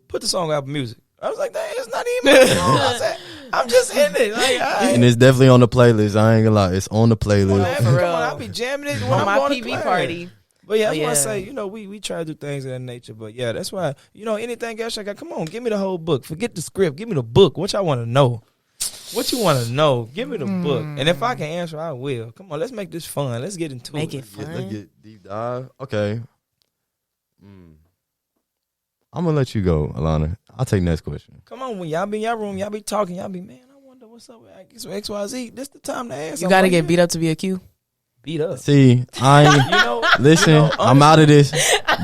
put the song out for music. I was like, dang, it's not even. I said, I'm just in it. Like, And it's definitely on the playlist. I ain't gonna lie, it's on the playlist. Come on, real. I'll be jamming it when On I'm my going to PV class. party. But yeah, that's why I Yeah. say, we try to do things of that nature. But yeah, that's why, anything else I got, come on, give me the whole book. Forget the script. Give me the book. What y'all want to know? What you want to know? Give me the book. And if I can answer, I will. Come on, let's make this fun. Let's get into Make it. it fun. Let's get deep dive. Okay. I'm gonna let you go, Alana. I'll take next question. Come on, when y'all be in y'all room, y'all be talking, y'all be, man, I wonder what's up with XYZ. This the time to ask. You got to get beat up to be a Q. beat up. See, I ain't listen. honestly, I'm out of this.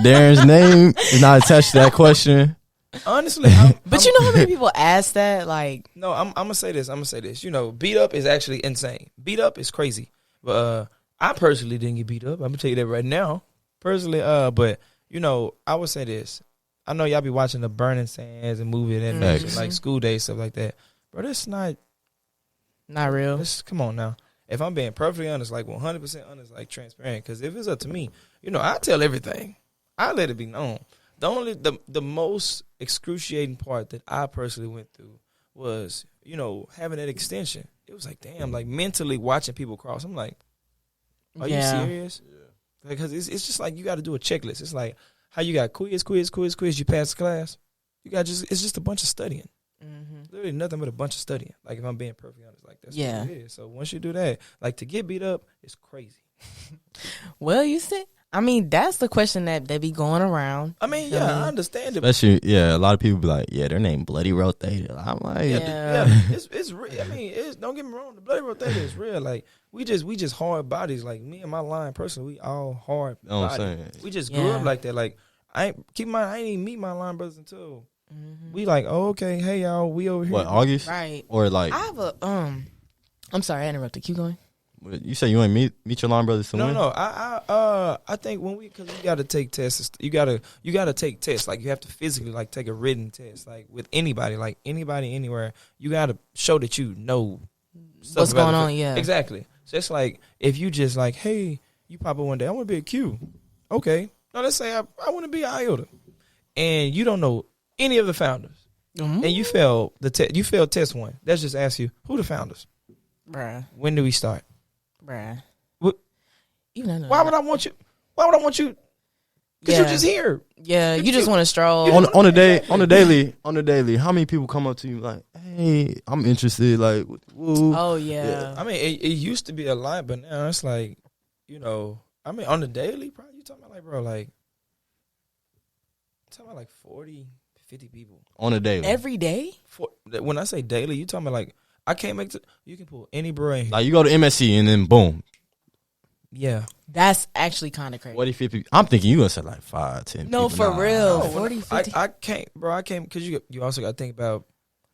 Darren's name is not attached to that question. Honestly, But you know how many people ask that? Like, no, I'm gonna say this. Beat up is actually insane. Beat up is crazy. But I personally didn't get beat up. I'm gonna tell you that right now. Personally, but I would say this. I know y'all be watching the Burning Sands and movie and like School Days, stuff like that. But it's not real. come on now. If I'm being perfectly honest, like 100% honest, like transparent, because if it's up to me, I tell everything. I let it be known. The most excruciating part that I personally went through was, having that extension. It was like, damn, like mentally watching people cross. I'm like, are you serious? Yeah. Because it's just like you got to do a checklist. It's like how you got quiz. You pass the class. It's just a bunch of studying. Mm-hmm. Literally nothing but a bunch of studying. Like if I'm being perfectly honest, like that's what it is. So once you do that, like to get beat up, it's crazy. Well, you said. I mean, that's the question that they be going around. I mean, I understand it. Especially, a lot of people be like, their name Bloody Rotator. I'm like, it's real. I mean, don't get me wrong. The Bloody Rotator is real. Like we just hard bodies. Like me and my line personally, we all hard bodies. We just grew up like that. Like I ain't even meet my line brothers until we like, okay, hey y'all, we over here. What, August? Right. Or like, I have a I'm sorry, I interrupted. Keep going. You say you ain't meet your line brothers to win? No. I think because we got to take tests. You gotta take tests. Like you have to physically like take a written test. Like with anybody, anywhere, you gotta show that you know what's going on. Yeah, exactly. So it's like if you just like, hey, you pop up one day, I want to be a Q. Okay. Now let's say I want to be an iota, and you don't know any of the founders, and you fail you failed test one. Let's just ask you who the founders. Bruh. When do we start? Bruh. What? Why would I want you? Because you're just here. Yeah, you just want to stroll on the daily. How many people come up to you like, hey, I'm interested? Like, woo. Oh yeah. I mean, it used to be a lot, but now it's like, I mean, on the daily, probably you talking about like, bro, like, talking about like 40, 50 people on a daily. Every day. When I say daily, you talking about like. I can't make. You can pull any brain. Like you go to MSC and then boom. Yeah, That's actually kind of crazy. 40, 50. I'm thinking you gonna say like 5, 10. No, people. for real. No, 40, 50. I can't, bro. I can't because you also got to think about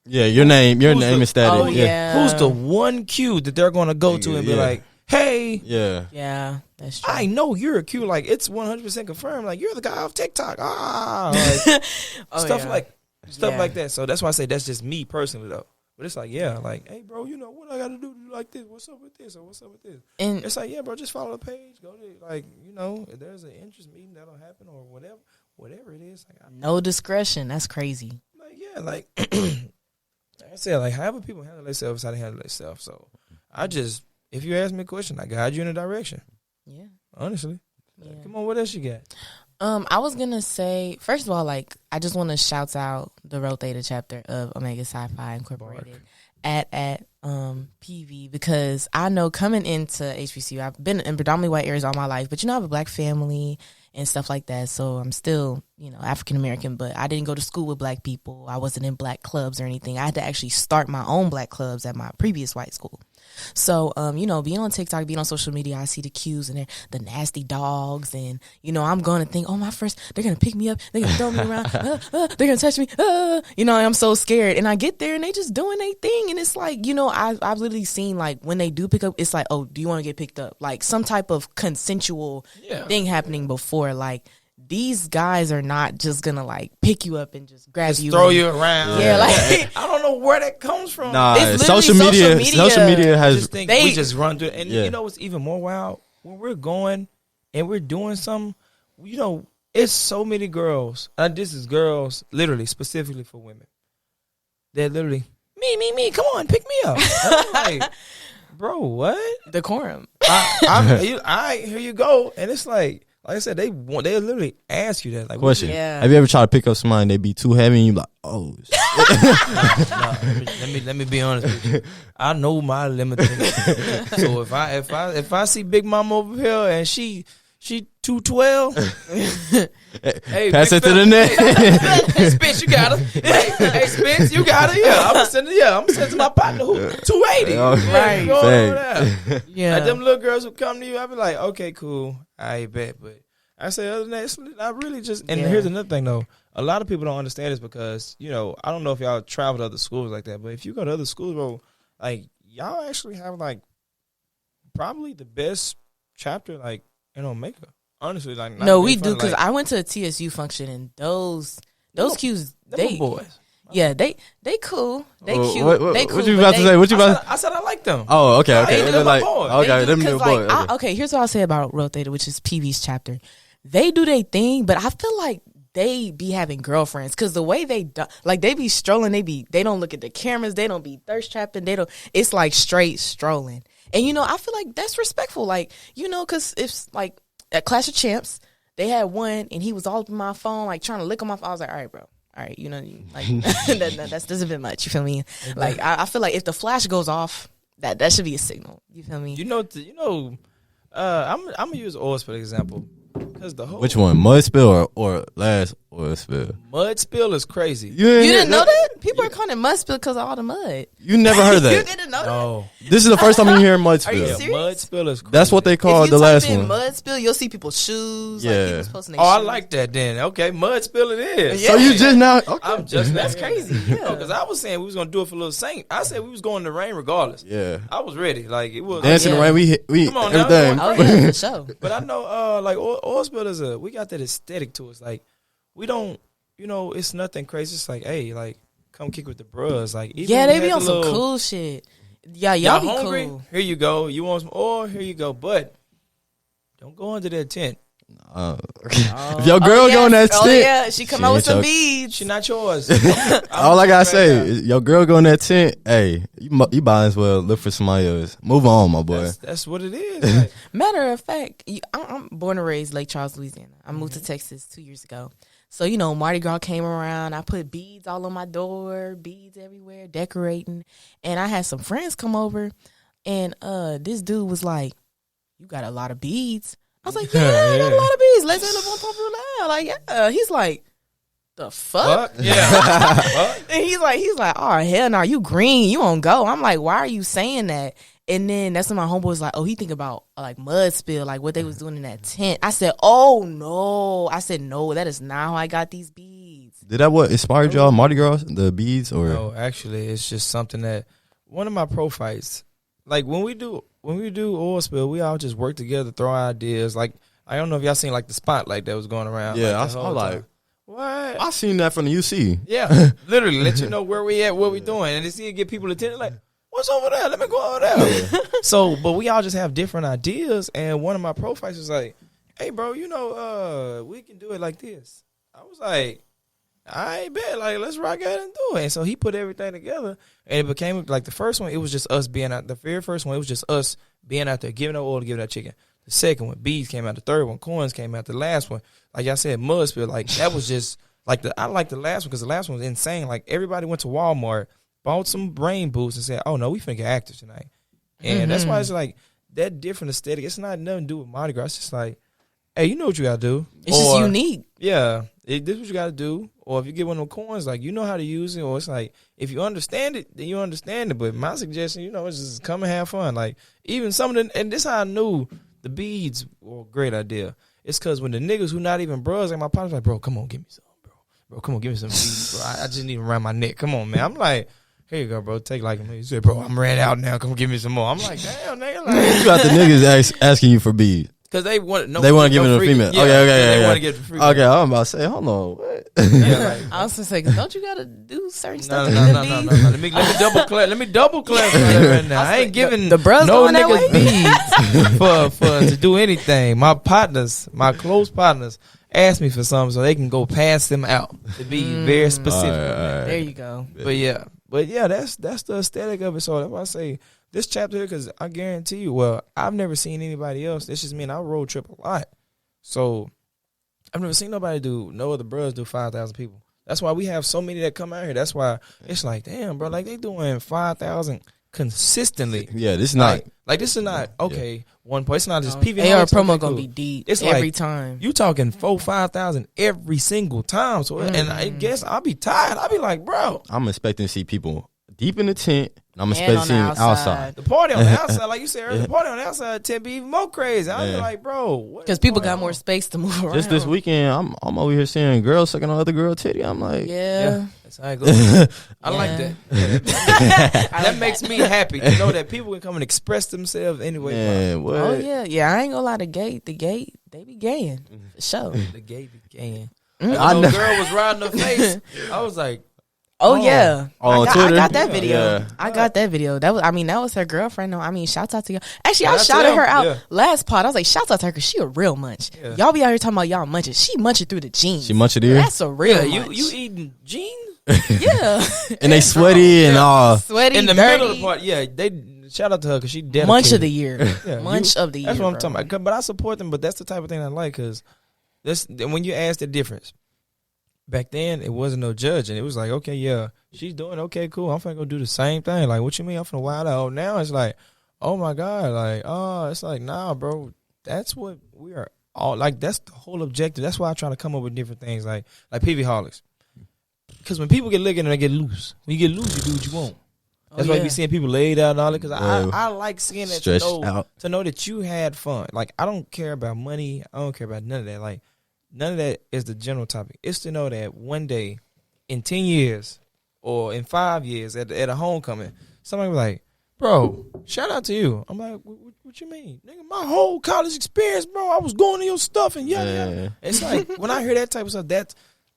Yeah, your name is static. Oh, yeah. who's the one Q that they're going to go to and be Yeah. like, hey, Yeah. Yeah, that's true. I know you're a Q. Like it's 100% confirmed. Like you're the guy off TikTok. Like, Oh, stuff yeah. like Yeah. that. So that's why I say that's just me personally though. But it's like, yeah, like, hey, bro, you know what I got to do like this? What's up with this? Or what's up with this? And It's like, yeah, bro, just follow the page. Go to, like, you know, if there's an interest meeting that'll happen or whatever it is. Like, no discretion. That's crazy. yeah, like, like I said, like, however people handle themselves, how they handle themselves. So I just, if you ask me a question, I guide you in a direction. Yeah. Honestly. Yeah. Come on, what else you got? I was gonna say, first of all, like, I just want to shout out the Rho Theta chapter of Omega Sci-Fi Incorporated at PV, because I know coming into HBCU, I've been in predominantly white areas all my life, but you know, I have a black family and stuff like that, so I'm still, you know, African American, but I didn't go to school with black people. I wasn't in black clubs or anything. I had to actually start my own black clubs at my previous white school. So, you know, being on TikTok, being on social media, I see the cues and the nasty dogs, and, you know, I'm going to think, oh, they're going to pick me up, they're going to throw me around, they're going to touch me, you know, I'm so scared. And I get there and they just doing their thing, and it's like, you know, I've literally seen, like, when they do pick up, it's like, oh, do you want to get picked up? Like, some type of consensual thing happening before, like, these guys are not just gonna like pick you up and just grab you, throw and, you around. Yeah, like I don't know where that comes from. Nah, It's social literally media. social Social media. media I has. just think They- we just run through it. And Yeah. you know what's even more wild? When we're going and we're doing something, you know, it's so many girls. This is girls, literally, specifically for women. They're literally, me, come on, pick me up. I'm like, bro, what? decorum. Here you go. And it's like I said, they literally ask you that. Like, Question: Yeah. Have you ever tried to pick up somebody and they be too heavy and you like, oh, shit. let me be honest with you. I know my limitations. So if I see Big Mama over here and she 212, hey, pass big it to fella. the net? Hey, Spence, you got her. Hey, Spence, you got her. Yeah, I'm gonna send it to my partner who 280. Oh, Right, go over there. Yeah, Like them little girls who come to you, I be like, okay, cool, I bet. But I say other than that, I really just. And Yeah. here's another thing though. A lot of people don't understand this because, you know, I don't know if y'all travel to other schools like that, but if you go to other schools, bro, like y'all actually have like probably the best chapter like in Omega. Honestly, like not no, being we do, funny, because like, I went to a TSU function and those cues, them they little boys. yeah, they cool, they Oh, cute, what they cool. you but about to they- say? What you about? I said I like them. Oh, okay. Hey, And them then, my like, boys. okay, They do, them 'cause, new like, boys. Okay. okay, here's what I'll say about Rho Theta, which is PV's chapter. They do their thing, but I feel like they be having girlfriends because the way they do, like they be strolling, they don't look at the cameras, they don't be thirst trapping, it's like straight strolling. And you know, I feel like that's respectful, like, you know, because if like at Clash of Champs, they had one and he was all up in my phone, like trying to lick him off. I was like, all right, bro. All right, you know, like that's a bit much. You feel me? Like I feel like if the flash goes off, that should be a signal. You feel me? I'm gonna use oil spill example because the whole Which one? Mud spill or last oil spill? mud spill is crazy. You didn't know that? People are calling it mud spill because of all the mud. You never heard You that. didn't know that? No, This is the first time you hear mud Are you spill. serious? mud spill is crazy. That's what they If called you the last type in one. mud spill, you'll see people's shoes. Yeah. Like people's posting their Oh, I shoes. like that. Then okay, mud spill it is. Yeah. So you just now? Okay. I'm just That's crazy. Yeah. because I was saying we was gonna do it for Little Saint. I said we was going in the rain regardless. Yeah. I was ready. Like it was. Dancing yeah. around, we Come on now, everything. Oh yeah, for sure. But I know, like oil spill is we got that aesthetic to us. Like we don't, you know, it's nothing crazy. It's like, hey, like come kick with the bros. Like even Yeah, we they be had on the some little- cool shit. Yeah, y'all be hungry? cool. Here you go. You want some oil? Here you go. But don't go under that tent. If your girl yeah. go in that Oh tent, yeah, she come she out with ain't some your- beads. She not yours. all I gotta Right say, now. is your girl go in that tent. Hey, you might as well look for somebody else. Move on, my boy. That's what it is. Like, Matter of fact, I'm born and raised Lake Charles, Louisiana. I moved to Texas 2 years ago. So, you know, Mardi Gras came around. I put beads all on my door, beads everywhere, decorating. And I had some friends come over, and this dude was like, you got a lot of beads. I was like, yeah, I got a lot of beads. Let's end up on top of the line. Like, yeah. He's like, the fuck? Yeah. And he's like, oh hell no, you green, you won't go. I'm like, why are you saying that? And then that's when my homeboy was like, oh, he think about like mud spill, like what they was doing in that tent. I said, oh no. I said, no, that is not how I got these beads. Did that what inspired y'all, Mardi Gras, the beads, or? No, actually, it's just something that one of my pro fights, like when we do oil spill, we all just work together, throw ideas. Like I don't know if y'all seen like the spotlight that was going around. Yeah, like, I saw like. What? I seen that from the UC. Yeah, literally let you know where we at, what we doing, and to see it get people attention. Like, what's over there? Let me go over there. So, but we all just have different ideas, and one of my pro fights was like, "Hey, bro, we can do it like this." I was like, I bet, like, let's rock out and do it. And so he put everything together, and it became like the first one. It was just us being out. The very first one, it was just us being out there, giving out oil to give that chicken. The second one, beads came out. The third one, coins came out. The last one, like y'all said, mud spill. Like that was just like I like the last one because the last one was insane. Like everybody went to Walmart, bought some rain boots, and said, "Oh no, we finna get active tonight." And that's why it's like that different aesthetic. It's not nothing to do with Mardi Gras. It's just like, hey, you know what you gotta do. It's just unique. Yeah, this is what you gotta do. Or if you get one of them coins, like you know how to use it. Or it's like if you understand it, then you understand it. But my suggestion, it's just come and have fun. Like even some of the, and this is how I knew the beads were a great idea. It's because when the niggas who not even bros, like my partner's like, bro, come on, give me some, bro. Bro, come on, give me some beads, bro. I just need them around my neck. Come on, man. I'm like, here you go, bro. Take like a minute. He said, bro, I'm ran out now. Come give me some more. I'm like, damn, nigga. Like, You got the niggas asking you for beads. because they want They want to give it to a female. Yeah, Okay. They want to get it for free. Okay, I'm about to say, hold on. What? Yeah, like, I was gonna say, 'cause don't you gotta do certain no, stuff no, to no, get no, the no, beads? no. Let me double clarify that right now. I ain't giving the bros no going that niggas beads for to do anything. My partners, my close partners, ask me for something so they can go pass them out to be very specific. All right. There you go. But yeah, that's the aesthetic of it. So that's why I say this chapter here, because I guarantee you, well, I've never seen anybody else. This just mean I road trip a lot, so I've never seen nobody no other bros do 5,000 people. That's why we have so many that come out here. That's why it's like, damn, bro, like they doing 5,000 consistently. Yeah, this is not. Like this is not okay. One point. It's not just PV. AR promo gonna be deep. It's every like, time. You talking 4,000-5,000 every single time. So and I guess I'll be tired. I'll be like, bro, I'm expecting to see people deep in the tent. And I'm And expecting to on see the them outside. outside. the party on the outside, like you said earlier, the party on the outside tend to be even more crazy. I'll be like, bro, what Because is people going got on? more space to move around. Just this weekend, I'm over here seeing girls sucking on other girl titty. I'm like, Yeah. That's how it goes. I like Yeah. that. That makes me happy to know that people can come and express themselves anyway. man, what? Oh yeah. I ain't gonna lie. The gate, they be gaying for sure. The gay be gaying. Mm. Like, when the girl was riding her face, I was like, Oh yeah, On I Twitter? got that video. Yeah. I got that video. That was her girlfriend. though. I mean, shouts out to y'all. Actually, I Shout out to shouted them. her out Yeah. last pod. I was like, shouts out to her because she a real munch. Yeah. Y'all be out here talking about y'all munching. She munching through the jeans. She munch it here? That's a real yeah, munch. you eating jeans? Yeah. And they sweaty and all. Sweaty, In the dirty. middle of the part, yeah, they shout out to her because she dedicated. Munch of the year. Yeah, Munch of the year. That's what I'm bro. talking about. But I support them. But that's the type of thing I like because when you ask the difference, back then it wasn't no judging. It was like, okay, yeah, she's doing okay, cool. I'm finna go do the same thing. Like, what you mean? I'm finna wild out. Now it's like, oh my god, like, oh, it's like, nah, bro. That's what we are all like. That's the whole objective. That's why I try to come up with different things, like PV holics. Because when people get licking, they get loose. When you get loose, you do what you want. That's why you be seeing people laid out and all that. Because I like seeing that to know that you had fun. Like, I don't care about money. I don't care about none of that. Like, none of that is the general topic. It's to know that one day, in 10 years or in 5 years at a homecoming, somebody be like, bro, shout out to you. I'm like, what you mean? Nigga, my whole college experience, bro, I was going to your stuff and yada. It's like, when I hear that type of stuff,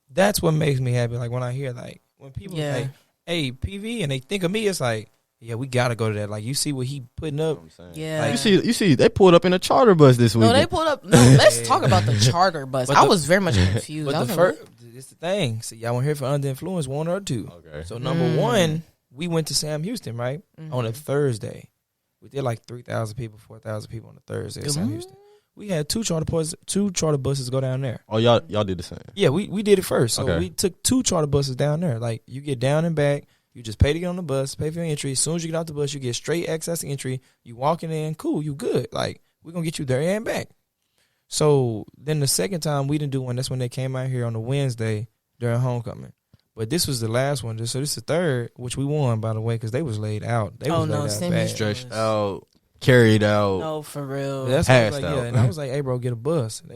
that's what makes me happy. Like, when I hear, like, when people like, hey, PV, and they think of me, it's like, yeah, we got to go to that. Like, you see what he putting up. Yeah. Like, You see, they pulled up in a charter bus this week. No, they pulled up. No, let's talk about the charter bus. I was very much confused. But it's the thing. See, y'all went here for under influence 1 or 2. Okay. So number 1, we went to Sam Houston, right? On a Thursday. We did like 3,000 people, 4,000 people on a Thursday at Sam Houston. We had two charter buses go down there. Oh, y'all did the same. Yeah, we did it first. So Okay. we took 2 charter buses down there. Like, you get down and back. You just pay to get on the bus, pay for your entry. As soon as you get off the bus, you get straight access to entry. You walking in, cool, you good. Like, we're going to get you there and back. So then the second time we didn't do one, that's when they came out here on the Wednesday. during homecoming. But this was the last one. So this is the third, which we won, by the way, because they was laid out. They was laid out send bad. me Stretched out, carried out. No, for real. That's what I was Passed like, out. yeah. And I was like, hey, bro, get a bus. I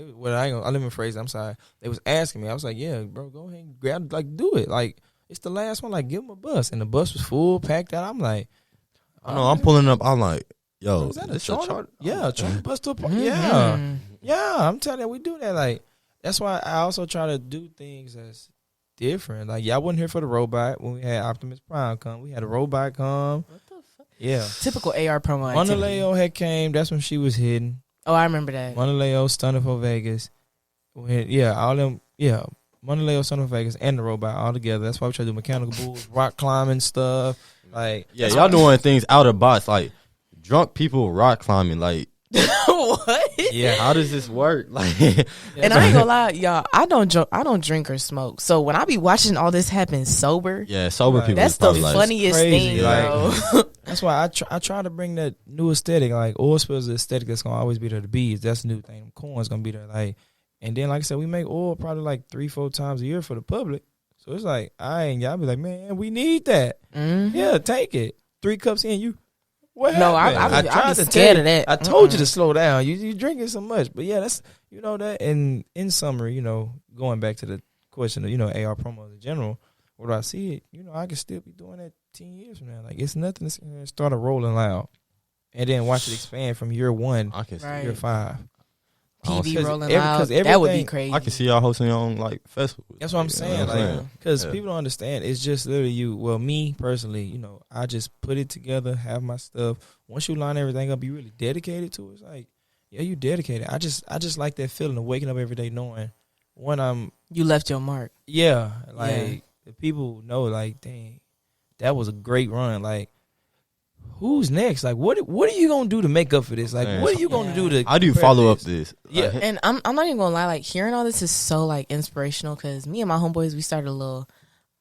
let me phrase it. I'm sorry. They was asking me. I was like, yeah, bro, go ahead and grab, like, do it. Like, it's the last one. Like, give them a bus. And the bus was full, packed out. I'm like, I know. I'm pulling up. I'm like, yo, is that a this charter? Yeah, charter bus to a park. Mhm. Yeah. I'm telling you, we do that. Like, that's why I also try to do things that's different. Like, y'all wasn't here for the robot when we had Optimus Prime come. We had a robot come. What the fuck? Yeah. Typical AR promo activity. Monaleo had came. That's when she was hidden. Oh, I remember that. Monaleo, Stunner for Vegas. All them. Yeah. Monaleo, Stunner for Vegas, and the robot all together. That's why we try to do mechanical bulls, rock climbing stuff. Like, yeah, y'all doing things out of box. Like, drunk people rock climbing. Like, What? yeah. how does this work? Like, And I ain't gonna lie, y'all. I don't drink or smoke. So when I be watching all this happen sober, yeah, sober Right. people. that's is the probably like, funniest crazy, thing, like- bro. That's why I try to bring that new aesthetic. Like, oil spills the aesthetic that's gonna always be there. The beads, that's the new thing. Corn's gonna be there. Like, and then like I said, we make oil probably like 3-4 times a year for the public. So it's like y'all be like, man, we need that. Mhm. Yeah, take it. 3 cups in, you. What No, happened? I be to scared tell you, of that. I told you to slow down. You drinking so much, but yeah, that's that. And in summary, going back to the question of AR promos in general, where do I see it? I can still be doing that 10 years from now. Like, it's nothing to start a rolling loud, and then watch it expand from year 1 I can see, Right. year 5. PV Cause rolling every- out. cause That would be everything- crazy. I can see y'all hosting your own like festival. That's what I'm You know saying. what I'm Like, because Yeah. people don't understand. It's just literally you. Well, me personally, I just put it together, have my stuff. Once you line everything up, you really dedicated to it. It's like, yeah, you dedicated. I just like that feeling of waking up every day knowing when I'm, You left your mark. the people know, like, dang, that was a great run. Like, who's next? Like, what are you gonna do to make up for this? Like, Man. what are you gonna do to? How do you prep follow up this? this? Yeah. Like, And I'm not even gonna lie, like hearing all this is so like inspirational because me and my homeboys, we started a little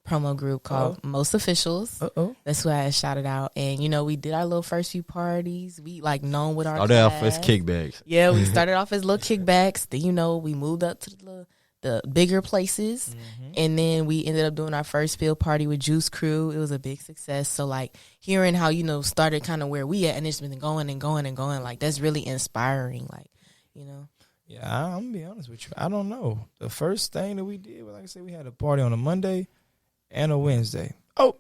promo group called Most Officials. Uh-oh. That's who I shouted out. And we did our little first few parties. We like known with our started off as class. kickbacks. Yeah, we started off as little kickbacks. Then we moved up to the bigger places. And then we ended up doing our first field party with Juice Crew. It was a big success. So like hearing how, started kind of where we at and it's been going and going and going, like that's really inspiring. Like, Yeah, I'm gonna be honest with you. I don't know. The first thing that we did was, like I said, we had a party on a Monday and a Wednesday. Oh,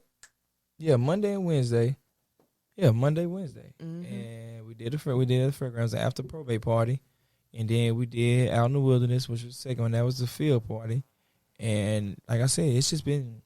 yeah, Monday and Wednesday. Yeah, Monday, Wednesday, and we did the fairgrounds after probate party, and then we did out in the wilderness, which was the second one. That was the field party, and like I said, it's just been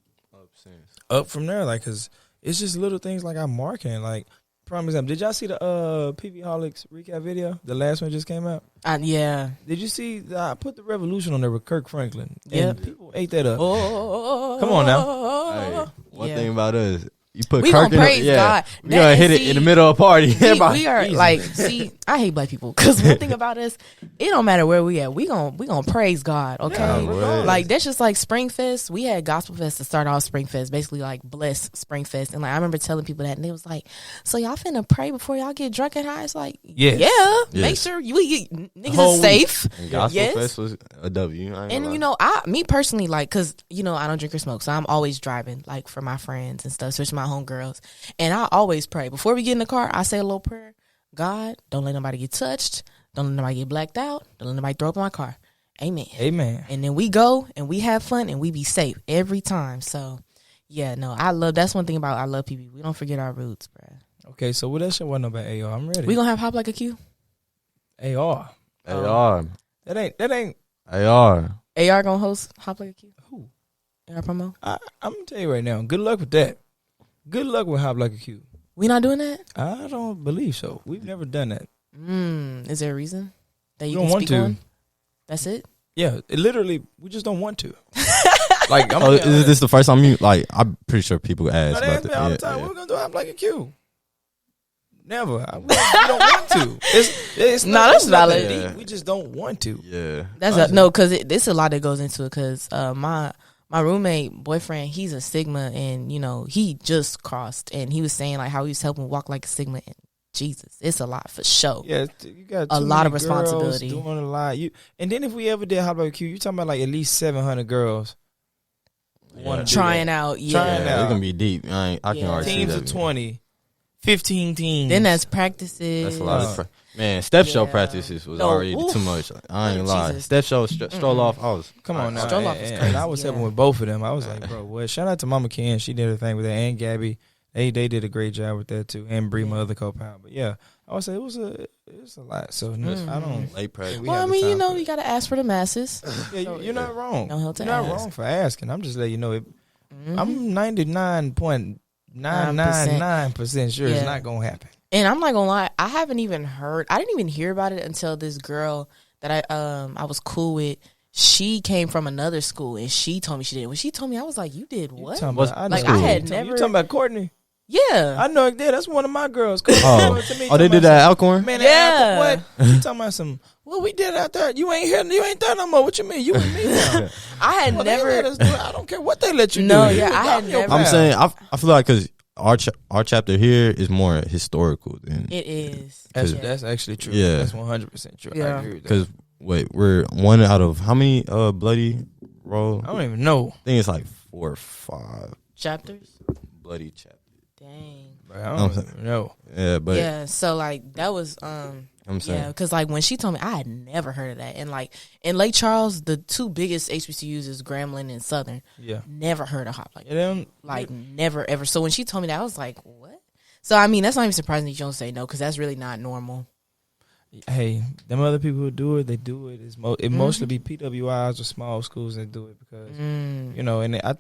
up from there. Like, cause it's just little things like our marketing. Like, prime example, did y'all see the PV Holics recap video? The last one just came out. yeah. Did you see? I put the Revolution on there with Kirk Franklin. Yep. And people ate that up. Oh, Come on now. Hey, one Yeah. thing about us, you put We Kirk gonna in praise God. We gonna hit it in the middle of a party. We are Easy. like, see, I hate black people because one thing about us, it don't matter where we at. We gonna praise God, okay? Yeah, regardless. Like that's just like Springfest. We had Gospel Fest to start off Springfest, basically like bless Springfest. And like I remember telling people that, and they was like, "So y'all finna pray before y'all get drunk and high?" It's like, Yes. yeah, make Yes. sure niggas whole is safe. And Gospel Yes. Fest was a W. I ain't gonna And lie. me personally, like, cause I don't drink or smoke, so I'm always driving, like, for my friends and stuff, especially my homegirls. And I always pray before we get in the car. I say a little prayer. God, don't let nobody get touched. Don't let nobody get blacked out. Don't let nobody throw up in my car. Amen. Amen. And then we go and we have fun and we be safe every time. So, yeah, no, that's one thing about I love PB. We don't forget our roots, bruh. Okay, so what else wasn't about AR? I'm ready. We gonna have Hop Like a Q? AR. AR. That ain't. AR. AR gonna host Hop Like a Q? Who? AR promo? I'm gonna tell you right now. Good luck with that. Good luck with Hop Like a Q. We not doing that? I don't believe so. We've never done that. Is there a reason that you We don't can want speak to. on? That's it? Yeah, we just don't want to. Like, Oh, is this the first time you like? I'm pretty sure people ask they about ask me all the that. time. Yeah, We're gonna do Hop Like a Q. Never. We don't want to. It's No, that's it's not that valid. deep. Yeah. We just don't want to. yeah. That's no, because there's a lot that goes into it. Because my roommate boyfriend, he's a Sigma, and he just crossed, and he was saying like how he was helping walk like a Sigma. And Jesus, it's a lot for sure. Yeah, you got A too lot many of responsibility. girls doing a lot. And then if we ever did Hop Like a Q, you talking about like at least 700 girls. want to trying out. Yeah. Trying Yeah, out. it's gonna be deep. I can already see Teams that. of 20, 15 teams. Then that's practices. That's a lot of man. Step show Yeah. practices was No, already oof. too much. I ain't lie. Jesus. Step show stroll off. I was Come on now. Stroll off is And crazy, I was helping yeah. with both of them. I was like, bro, what? Shout out to Mama Ken. She did her thing with that. And Gabby. They did a great job with that too. And Bree, my other co-pilot. But yeah, I would say it was a lot. So I don't. late practice. we Well, I have the mean, you time know, for you got to ask for the masses. Yeah, you're not wrong. No hell to You're not ask. wrong for asking. I'm just letting you know. Mhm. I'm 99.999% sure Yeah. it's not gonna happen. And I'm not gonna lie, I didn't even hear about it until this girl that I was cool with. She came from another school and she told me she did. When she told me, I was like, "You did what?" What's- I like, know. I had You never- talking about Courtney? Yeah, I know. Yeah, that's one of my girls. Oh, they did that at Alcorn. Man, Yeah. what? You talking about some? Well, we did out there. You ain't here. You ain't there no more. What you mean? You and me now. I had Well, they let never. us do it. I don't care what they let you No, do. yeah, You I had adopt your never- I'm path. saying I feel like because our chapter here is more historical than It is. That's actually true. Yeah. That's 100% true. I Yeah. agree with that. because wait, we're one out of how many bloody roll? I don't even know. I think it's like 4 or 5 Chapters. bloody chapters. Dang. Bro, I don't even know. Yeah, but Yeah. So like that was I'm saying yeah, because like when she told me, I had never heard of that. And like in Lake Charles, the two biggest HBCUs is Grambling and Southern. Yeah. Never heard of Hop like It don't, like never ever. So when she told me that, I was like, what? So I mean, that's not even surprising that you don't say no because that's really not normal. hey, them other people who do it, they do it. It mostly be PWIs or small schools that do it because you know. And I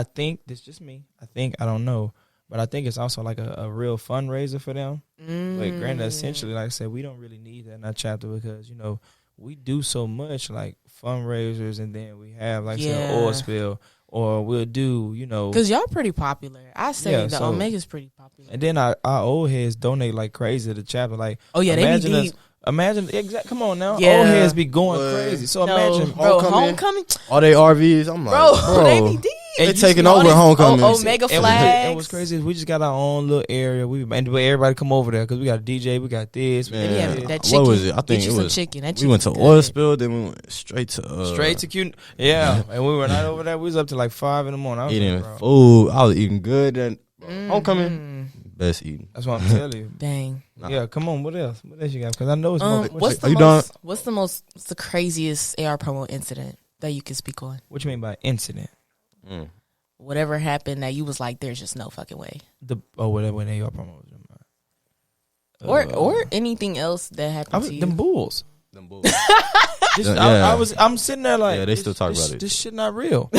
think this is just me. I don't know, but I think it's also like a real fundraiser for them. But granted, essentially, like I said, we don't really need that in our chapter because you know we do so much like fundraisers, and then we have like say an oil spill, or we'll do Because y'all pretty popular. I say Yeah, the so- Omega's pretty popular. and then our old heads donate like crazy to the chapter. Like, Oh yeah, they be imagine us. deep. Imagine exact. Come on now, Yeah. old heads be going What? crazy. So No, imagine, bro, Homecoming. homecoming, all they RVs. I'm like, bro, they be deep. They And you taking see all over these- homecoming. Omega And flags. what's crazy is we just got our own little area. And everybody come over there because we got a DJ, we got this, we got Man, Yeah, this. that chicken. what was it? I think Get you it some was. chicken. That We went to chicken's oil good. spill, then we went straight to straight to cute. Yeah, and we were not over there. We was up to like 5 in the morning. I was eating like, bro, food. I was eating good and Mm-hmm. homecoming. Best eating. that's what I'm telling you. Dang. Nah. Yeah, come on. What else? What else you got? Because I know it's more. What's Are you the craziest AR promo incident that you can speak on? What you mean by incident? Mm. Whatever happened that you was like, there's just no fucking way, Whatever when they are promoting. or anything else that happened to you. Them Bulls. Them bulls. Yeah. I'm sitting there like, Yeah, they still talk about it. This shit not real.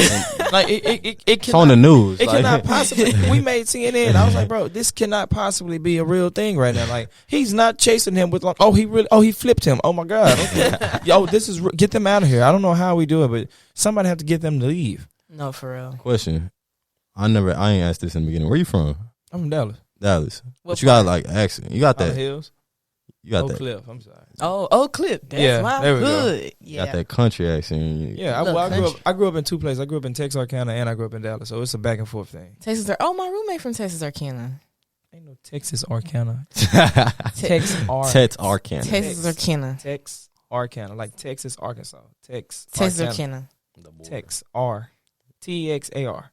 Like it It's on the news. It like- cannot possibly. We made CNN. I was like, bro, this cannot possibly be a real thing right now. Like, he's not chasing him with like, he flipped him. Oh my god. Okay. Yo, get them out of here. I don't know how we do it, but somebody have to get them to leave. No, for real. Question. I ain't asked this in the beginning. Where you from? I'm from Dallas. Dallas. What But you got like accent. You got Holly that. Hills. You got Oak that. Cliff. I'm sorry. Oh, Clip. That's Yeah, my there we go. hood. You Yeah. got that country accent. Yeah, Look, I grew up in two places. I grew up in Texarkana and I grew up in Dallas, so it's a back and forth thing. Texas. My roommate from Texas Arcana. Ain't no Texas Arcana. Texas Arcana. Texas Arcana. Arcana, like Texas, Arkansas. Texas Arcana. Tex R. TXAR.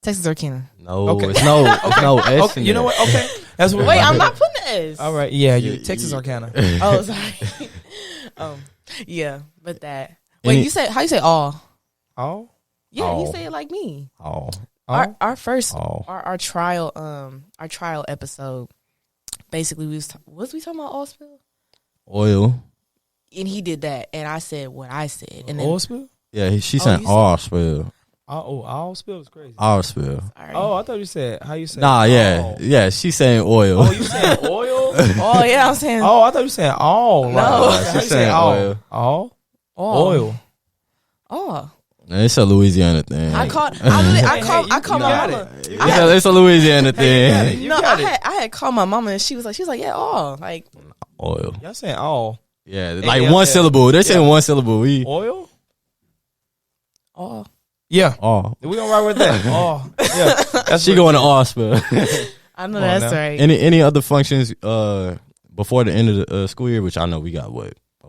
Texas Arcana. No, Okay. it's no S Okay, in you know there. what? Okay, that's what. Wait, I'm not putting the S. All right, yeah, you Yeah, Texas you- Arcana. Oh, sorry. Yeah, but that. Wait, you say how you say all? All, Yeah, All. you say it like me. Oh, Our first all. our trial episode. Basically, we talking about oil spill, Oil. and he did that, and I said what I said, and then oil spill. Yeah, she Oh, said you all spill. All spill is crazy. All spill. sorry. Oh, I thought you said how you say. Nah, yeah. all. Yeah, she's saying oil. Oh, you saying oil? Oh yeah, I'm saying Oh, I thought you said all. No. Like, how you She's say saying all? oil. All all. oil. Oh, It's a Louisiana thing. I called my got mama. it. It's a Louisiana thing. You No, got I had called my mama, and she was like, yeah, all like Oil. Y'all saying all Yeah, like yeah, one yeah. syllable. They're saying one syllable. We oil? all. Yeah, all. we gonna ride with that. Oh, yeah. That's She what- going to all spill. I know Come on that's now. right. any other functions before the end of the school year, which I know we got a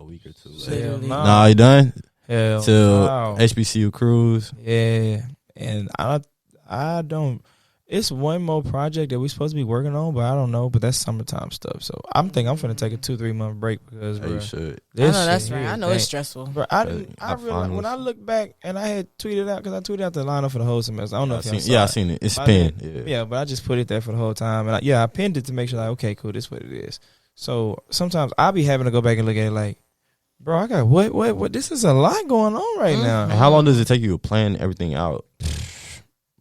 week or two left. Hell Literally. no. Nah, you done Hell till no. HBCU cruise. Yeah, And I don't. It's one more project that we're supposed to be working on, but I don't know. But that's summertime stuff. So I'm finna take a 2-3 month break because, bro, you should. I know that's right. I know it's stressful. Bro, I realized when I look back and I had tweeted out because I tweeted out the lineup for the whole semester. I don't know if y'all saw it. I seen it. It's pinned. Yeah, but I just put it there for the whole time. And I pinned it to make sure like, okay, cool, this is what it is. So sometimes I'll be having to go back and look at it like, bro, I got what? This is a lot going on right now. And how long does it take you to plan everything out?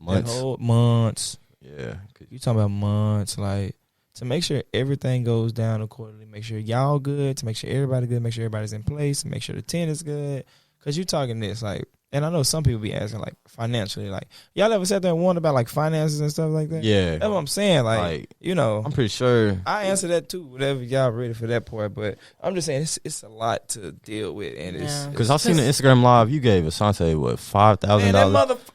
Months. Yeah. You talking about months, like, to make sure everything goes down accordingly, make sure y'all good, to make sure everybody good, make sure everybody's in place, to make sure the tent is good. Because you talking this, like, and I know some people be asking, like, financially, like, y'all ever sat there and wondered about, like, finances and stuff like that? Yeah. That's what I'm saying, like you know. I'm pretty sure. I answer that too, whatever y'all ready for that part, but I'm just saying it's a lot to deal with, and it's... Because I seen the Instagram live, you gave Asante, what, $5,000? Man, that motherfucker...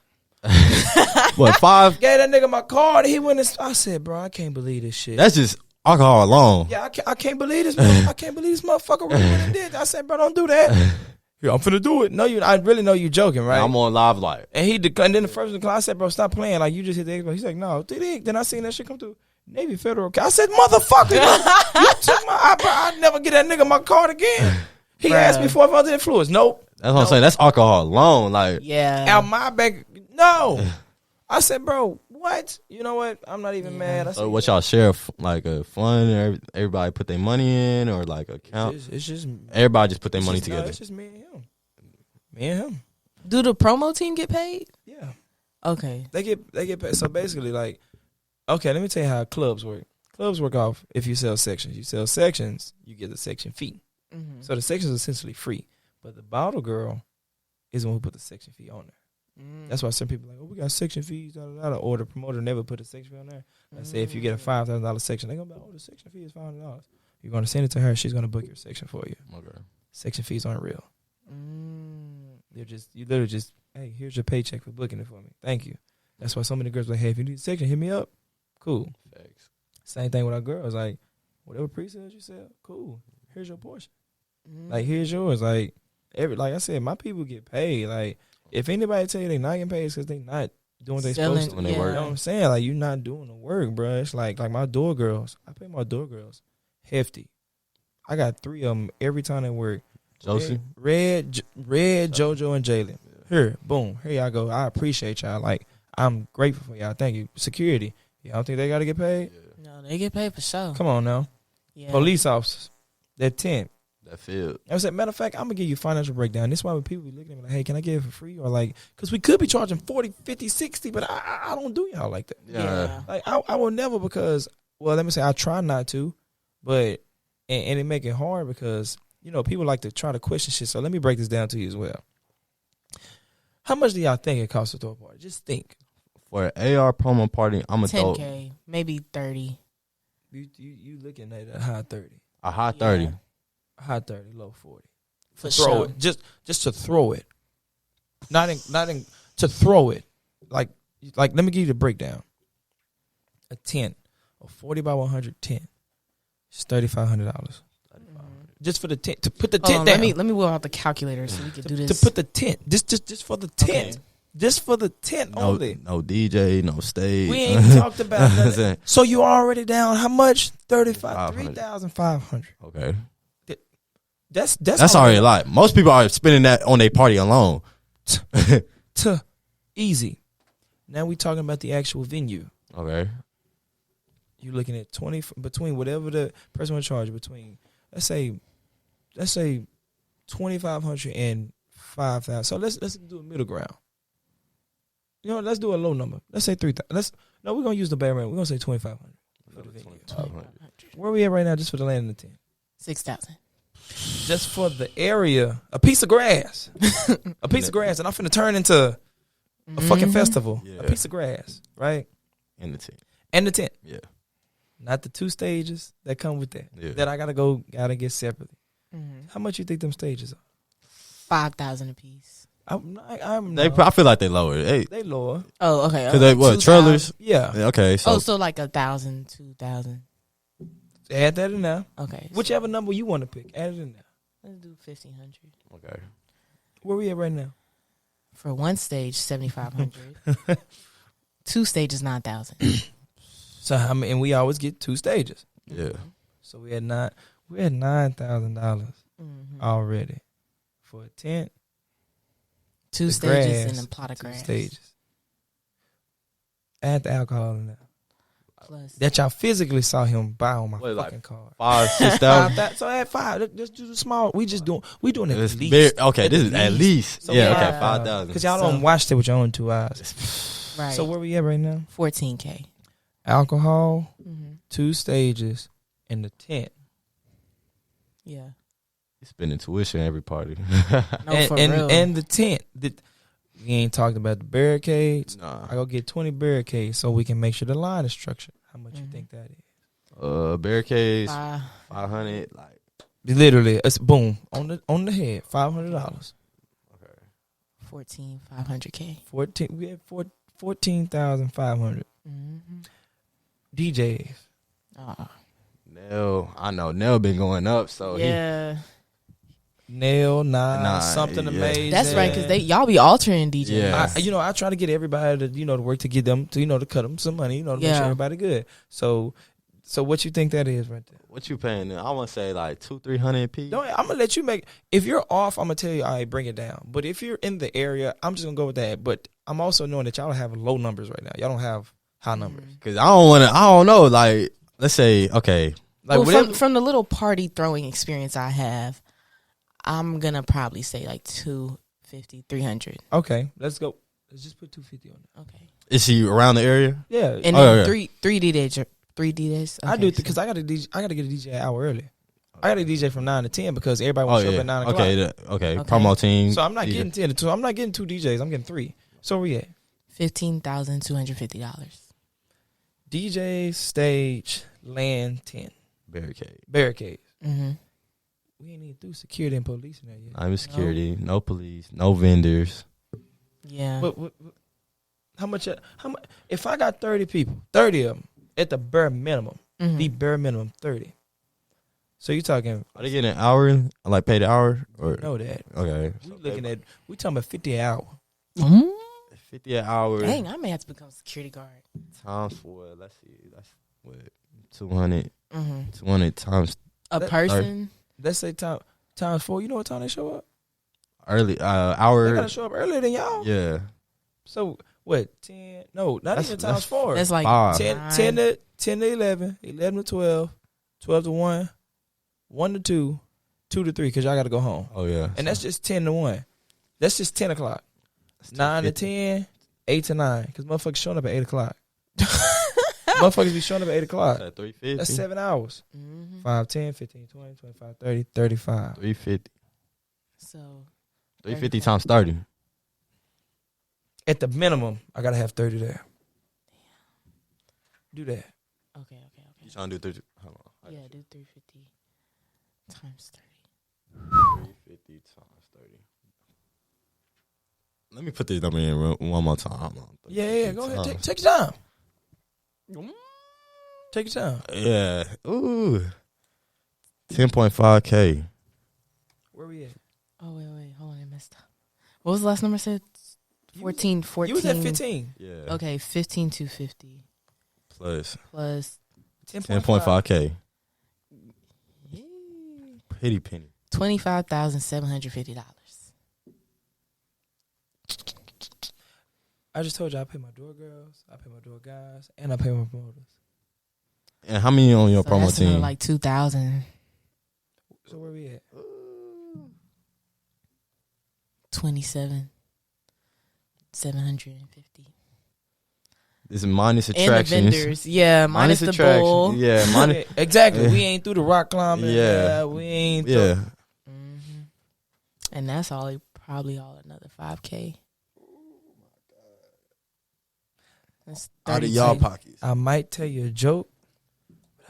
What, 5? Gave that nigga my card. He went and I said, bro, I can't believe this shit. That's just alcohol alone. Yeah, I can't believe this. I can't believe this motherfucker really went and did. I said, bro, don't do that. Yeah, I'm finna do it. No, I really know you joking, right? I'm on live like. And and then the first one, I said, bro, stop playing. Like, you just hit the Xbox. He's like, no. Then I seen that shit come through. Navy Federal. I said, motherfucker, you took I'd never get that nigga my card again. He asked me for if I was influence. Nope. That's what I'm saying. That's alcohol alone. Like, yeah. Out my back. No. I said, bro, what? You know what? I'm not even mad. I said, so what y'all share, like a fund, or everybody put their money in, or like account? It's just everybody just put their money together. No, it's just me and him. Me and him. Do the promo team get paid? Yeah. Okay. They get paid. So basically, like, okay, let me tell you how clubs work. Clubs work off if you sell sections. You sell sections, you get the section fee. Mm-hmm. So the section is essentially free, but the bottle girl is the one who put the section fee on there. That's why some people are like, oh, we got section fees, or the promoter never put a section fee on there. I say if you get a $5,000 section, they're gonna be like, oh, the section fee is $500. You're gonna send it to her, she's gonna book your section for you. Okay. Section fees aren't real. You literally just, hey, here's your paycheck for booking it for me. Thank you. That's why so many girls are like, hey, if you need a section, hit me up. Cool. Thanks. Same thing with our girls, like, whatever pre-sales you sell, cool. Here's your portion. Like, here's yours. Like I said, my people get paid. Like, if anybody tell you they not getting paid, it's because they not doing what they supposed to when they work. You know what I'm saying? Like, you're not doing the work, bro. It's like my door girls. I pay my door girls hefty. I got 3 of them every time they work. Josie? Red, JoJo, and Jalen. Here, boom. Here y'all go. I appreciate y'all. Like, I'm grateful for y'all. Thank you. Security. Y'all don't think they got to get paid? No, they get paid for sure. Come on now. Yeah. Police officers. They're 10. That field. I said, matter of fact, I'm going to give you a financial breakdown. This is why when people be looking at me like, hey, can I get it for free? Or like, because we could be charging 40, 50, 60, but I don't do y'all like that. Yeah. Like, I will never because, well, let me say, I try not to, but, and it make it hard because, you know, people like to try to question shit. So let me break this down to you as well. How much do y'all think it costs to throw a party? Just think. For an AR promo party, I'm a throw. $10K, maybe 30. You looking at a high 30. A high 30. High 30, low 40. For throw sure. it. Just to throw it. Not in to throw it. Like let me give you the breakdown. A tent, a 40 by 100 tent, it's $3,500. Just for the tent, to put the tent down. Let me whip out the calculator so we can do this. To put the tent, just for the tent. Okay. Just for the tent only. No DJ, no stage. We ain't talked about that. So you already down how much? $3,500. Okay. That's already a lot. Most people are spending that on their party alone. Easy. Now we talking about the actual venue. Okay. You're looking at 20 between whatever the person will charge between. Let's say $2,500 and $5,000. So let's do a middle ground. You know, let's do a low number. Let's say 3,000. We're gonna use the bare range. We're gonna say 2,500 for the venue. 2,500. Where are we at right now? Just for the land and the tent. 6,000. Just for the area, a piece of grass, a piece of grass, and I'm finna turn into a fucking festival. Yeah. A piece of grass, right? And the tent. Yeah. Not the 2 stages that come with that. Yeah. That I gotta get separately. Mm-hmm. How much you think them stages are? $5,000 a piece. I feel like they lower. They lower. Oh, okay. Because they what 2,000. trailers? Yeah. Okay. So like 1,000, 2,000. Add that in there. Okay. Whichever number you want to pick, add it in there. Let's do 1,500. Okay. Where we at right now? For one stage, 7,500. 2 stages, 9,000. So how many? And we always get 2 stages. Yeah. So we had $9,000 already for a tent. 2 the stages grass, and a plot of 2 grass. stages. Add the alcohol in there. Plus, That y'all physically saw him buy on my What, like fucking card. 5,000-6,000. So at 5, let's do the small. We doing at It's least. very- okay, this is at least. So yeah, we okay, have, 5,000. Because y'all So- don't watch it with your own 2 eyes. right. So where we at right now? 14K. Alcohol, Mm-hmm. 2 stages, and the tent. Yeah. You spending tuition every party. No, for real. And the tent. We ain't talked about the barricades. Nah. I go get 20 barricades so we can make sure the line is structured. How much you Mhm. think that is? Barricades, 5. 500. Like, Literally, it's boom on the head. $500. 14,500K. 14. We had 14,500. Mm-hmm. DJs. Nell, I know Nell been going up, so Yeah. Nail, Nah, something yeah. amazing. That's right, because y'all be altering DJs. Yeah. I try to get everybody to work to get them to cut them some money, to make Yeah. sure everybody good. So what you think that is right there? what you paying? I want to say like 200-300 p. I'm gonna let you make. If you're off, I'm gonna tell you, all right, bring it down. But if you're in the area, I'm just gonna go with that. But I'm also knowing that y'all have low numbers right now. Y'all don't have high numbers. Cause I don't know. Like, let's say, okay, Like Well, whatever. from the little party throwing experience I have, I'm going to probably say like 250, 300. Okay, let's go. Let's just put 250 on it. Okay. is she around the area? Yeah, And Oh, then yeah. three DJs. 3 DJs. I do because I got to get a DJ an hour early. I got a DJ from 9 to 10 because everybody wants to show up at 9 o'clock. Okay. Okay. Promo team. So I'm not DJ. getting 10 to 2. I'm not getting 2 DJs. I'm getting 3. So where we at? $15,250. DJ, stage, land, tent, Barricade. barricades. Mm-hmm. We ain't even through security and police in there yet. I'm security. No police. No vendors. Yeah. What, how much? If I got 30 people, 30 of them at the bare minimum, Mhm. the bare minimum 30. So you talking? Are they getting an hour? Like paid an hour? Or Know that okay. we talking about 50 an hour. Mm. 50 an hour. Dang, I may have to become a security guard. Times 4. Let's see. That's what 200. Mm-hmm. 200 times A That- person. Let's say times 4. You know what time they show up? early They hour. gotta show up earlier than y'all. Yeah. So what? 10? No, not That's- even times that's 4. That's like 5. 10 to 11, 11 to 12, 12 to 1, 1 to 2, 2 to 3 because y'all got to go home. Oh yeah. And that's just 10 to 1. That's just 10 o'clock. That's 9 to 250. 10, 8 to 9 because motherfuckers showing up at 8 o'clock. Motherfuckers be showing up at 8 o'clock. That's 350. That's 7 hours. Mhm. 5, 10, 15, 20, 25, 30, 35. 350. So 350 times 30. At the minimum, I got to have 30 there. Do that. okay. You trying to do 30? Hold on. Yeah, do 350 times 30. 350 times 30. Let me put this number in one more time. Hold on. Yeah, go ahead. Times- Take your time. Take your time. Yeah. Ooh. 10.5K. Where we at? Oh, wait. Hold on, I messed up. What was the last number I said? 14. You was at 15. Yeah. Okay, 15,250 Plus plus 10.5K. yay, Pretty penny. $25,750. I just told you I pay my door girls, I pay my door guys, and I pay my promoters. And how many on your So promo that's another team? like 2,000. So where we at? 27,750. This is minus And the attractions. vendors, yeah, minus the attraction. bull. Yeah, minus. Exactly. Yeah. We ain't through the rock climbing. Yeah. We ain't. Yeah. hmm And that's probably all another 5K. That's Out of 30 y'all K. pockets. I might tell you a joke.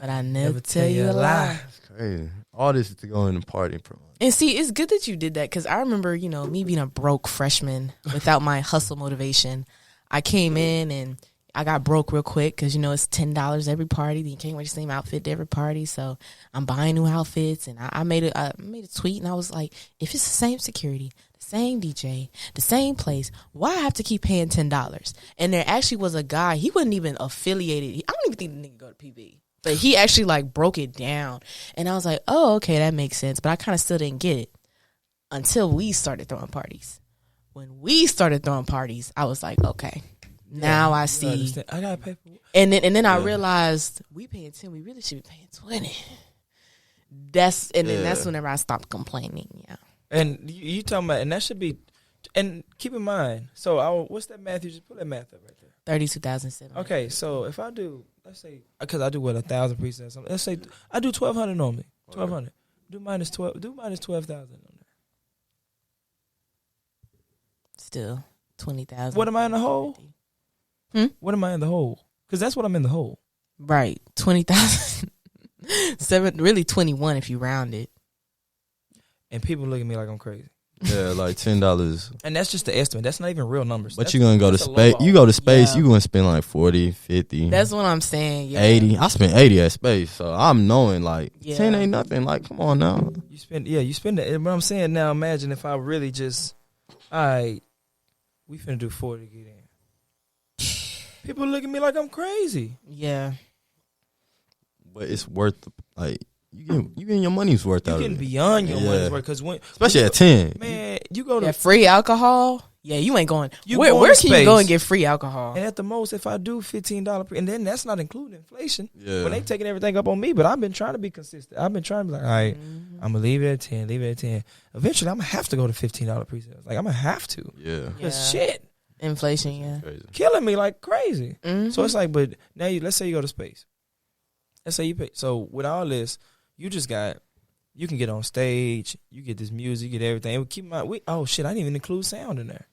But I never tell you a lie. That's crazy. All this is to go in the party promo. And see, it's good that you did that because I remember, me being a broke freshman without my hustle motivation. I came in and I got broke real quick because, it's $10 every party. You can't wear the same outfit to every party. So I'm buying new outfits. And I made a tweet, and I was like, if it's the same security, the same DJ, the same place, why I have to keep paying $10? And there actually was a guy. He wasn't even affiliated. I don't even think the nigga go to PB. But he actually, like, broke it down. And I was like, oh, okay, that makes sense. But I kind of still didn't get it until we started throwing parties. When we started throwing parties, I was like, okay, now I see. I gotta pay for. And then I realized we paying 10. We really should be paying 20. That's whenever I stopped complaining. Yeah. And you talking about, and that should be, and keep in mind. So what's that math? You just put that math up right there. 32,700. Okay, so if I do, let's say, because I do 1,000 presets. Let's say I do 1,200 normally. 1,200. Do minus 12. Do minus 12,000 on there. Still 20,000. What am I in the hole? What am I in the hole? Because that's what I'm in the hole. Right, 20,000. Really 21 if you round it. And people look at me like I'm crazy. Yeah, like $10. And that's just the estimate. That's not even real numbers. But you're going to go to space. You go to space, Yeah. you're going to spend like 40, 50. That's what I'm saying. Yeah. 80. I spent 80 at space. So I'm knowing like Yeah. 10 ain't nothing. Like, come on now. You spend it. What I'm saying now, imagine if I really just, all right, we finna do 40 to get in. People look at me like I'm crazy. Yeah. But it's worth, like, you getting your money's worth You out of getting it. beyond your money's worth. Because Especially at 10. Man, you go to. Yeah, free alcohol. Yeah, you ain't going. You Where going to can you go space. and get free alcohol? And at the most, if I do $15, and then that's not including inflation. Yeah. When they taking everything up on me, but I've been trying to be consistent. I've been trying to be like, all right, I'm gonna leave it at 10, leave it at 10. Eventually, I'm gonna have to go to $15 pre-sales. Like I'm gonna have to. Yeah. Cause shit, Inflation, yeah. Crazy. killing me like crazy. Mhm. So it's like, but now let's say you go to space. Let's say you pay. So with all this, you can get on stage, you get this music, you get everything. And keep in mind, oh shit, I didn't even include sound in there.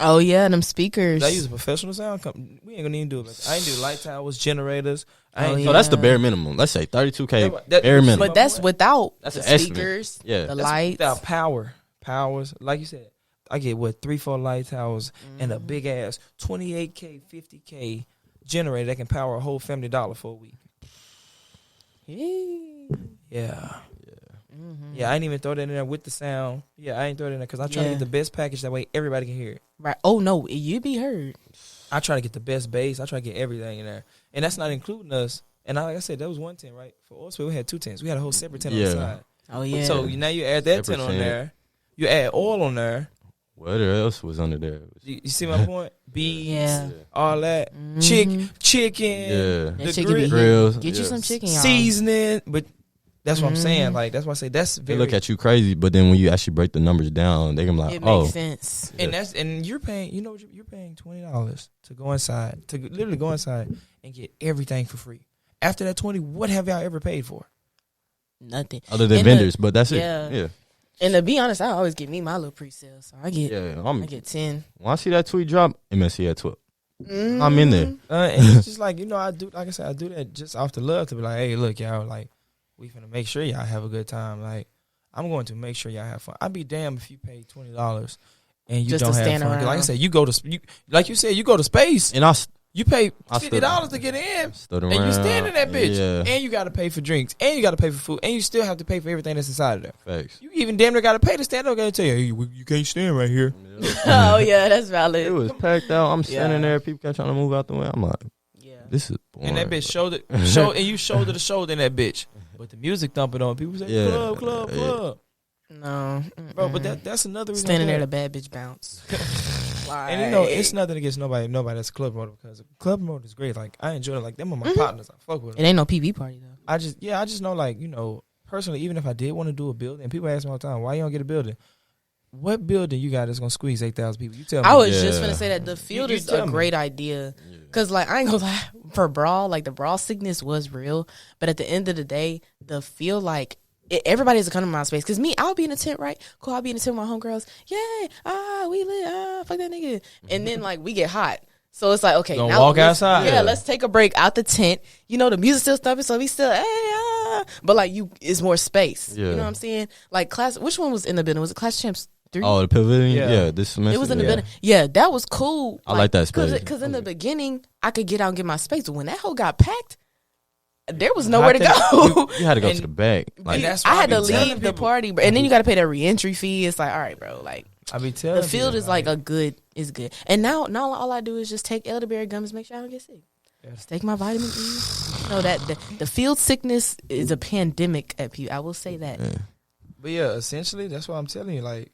Oh yeah, them speakers. I use a professional sound company. We ain't gonna even do it. I ain't do light towers, generators. So that's the bare minimum. Let's say 32K That- bare minimum. But that's without That's the an estimate. speakers, Yeah. the That's lights. without powers. Like you said, I get 3-4 light towers and a big ass 28K, 50K generator that can power a whole family dollar for a week. Yeah. Yeah, I ain't even throw that in there with the sound. Yeah, I ain't throw it in there because I try to get the best package. That way everybody can hear it. Right. Oh no, you be heard. I try to get the best bass. I try to get everything in there. And that's not including us. And like I said, that was one tent, right? For us, we had 2 tents. We had a whole separate tent on the side. Oh yeah. So now you add that tent on there. You add oil on there. What else was under there? You see my point? Beans, Yeah. all that. Mhm. Chicken, Yeah. That the chicken be grills, Get you yeah. some chicken, y'all. seasoning. But that's what I'm saying. Like, that's why I say that's They very. look at you crazy, but then when you actually break the numbers down, they can be like, It oh. makes sense. And you're paying, you're paying $20 to go inside, to literally go inside and get everything for free. After that 20, what have y'all ever paid for? Nothing. Other than And vendors, but that's yeah. it. Yeah. And to be honest, I always get me my little pre-sale, so I get Yeah. I get 10. When I see that tweet drop, MSC at 12. I'm in there. And it's just like, I do, like I said, I do that just off the love to be like, hey, look, y'all, like, we finna make sure y'all have a good time. Like, I'm going to make sure y'all have fun. I'd be damned if you pay $20 and you Just don't to have stand fun. 'Cause like I around. said, like you said, you go to space. And I You pay I stood- $50 to get in, stood and around. you stand in that bitch, Yeah. and you got to pay for drinks, and you got to pay for food, and you still have to pay for everything that's inside of there. Facts. You even damn near got to pay to stand up. Got to tell you, hey, you can't stand right here. Oh yeah, that's valid. It was packed out. I'm standing Yeah. there. People kept trying to move out the way. I'm like, Yeah. this is boring. And that bitch shoulder, and you shoulder to shoulder in that bitch. But the music thumping on, people say, Yeah. club. No. Bro, but that's another reason. Standing there, why- the bad bitch bounce. And it's nothing against nobody that's a club promoter, because club promoter is great. Like, I enjoy it. Like, them are my partners. I fuck with It them. ain't no PV party though. I just know, like, personally, even if I did want to do a building, and people ask me all the time, why you don't get a building? What building you got that's gonna squeeze 8,000 people? You tell me. I was just Yeah. gonna say that the field You is tell a me. great idea. Cause like I ain't gonna lie, for brawl, like the brawl sickness was real. But at the end of the day, the field like everybody has to come to my space. Cause me, I'll be in a tent, right? Cool, I'll be in a tent with my homegirls. Yay! We lit. Fuck that nigga. And then like we get hot. So it's like, okay, Gonna now walk let's- outside. Yeah, let's take a break out the tent. The music's still stumping, so we still, but like it's more space. Yeah. You know what I'm saying? Like which one was in the building? Was it Clash Champs 3. Oh, the pavilion. Yeah. Yeah, this semester. It was in the yeah. building. Yeah, that was cool. I like that space. Because in the beginning, I could get out and get my space. But when that hole got packed, there was nowhere to go. You had to go And- to the back. and Like, that's I why had be to telling leave the people- party, and then you got to pay that re-entry fee. It's like, all right, bro, like I be telling the field people, is like is good. And now all I do is just take elderberry gums, make sure I don't get sick. Yeah. Just take my vitamin E. So that the field sickness is a pandemic at people. I will say that. yeah. But yeah, essentially, that's what I'm telling you. Like,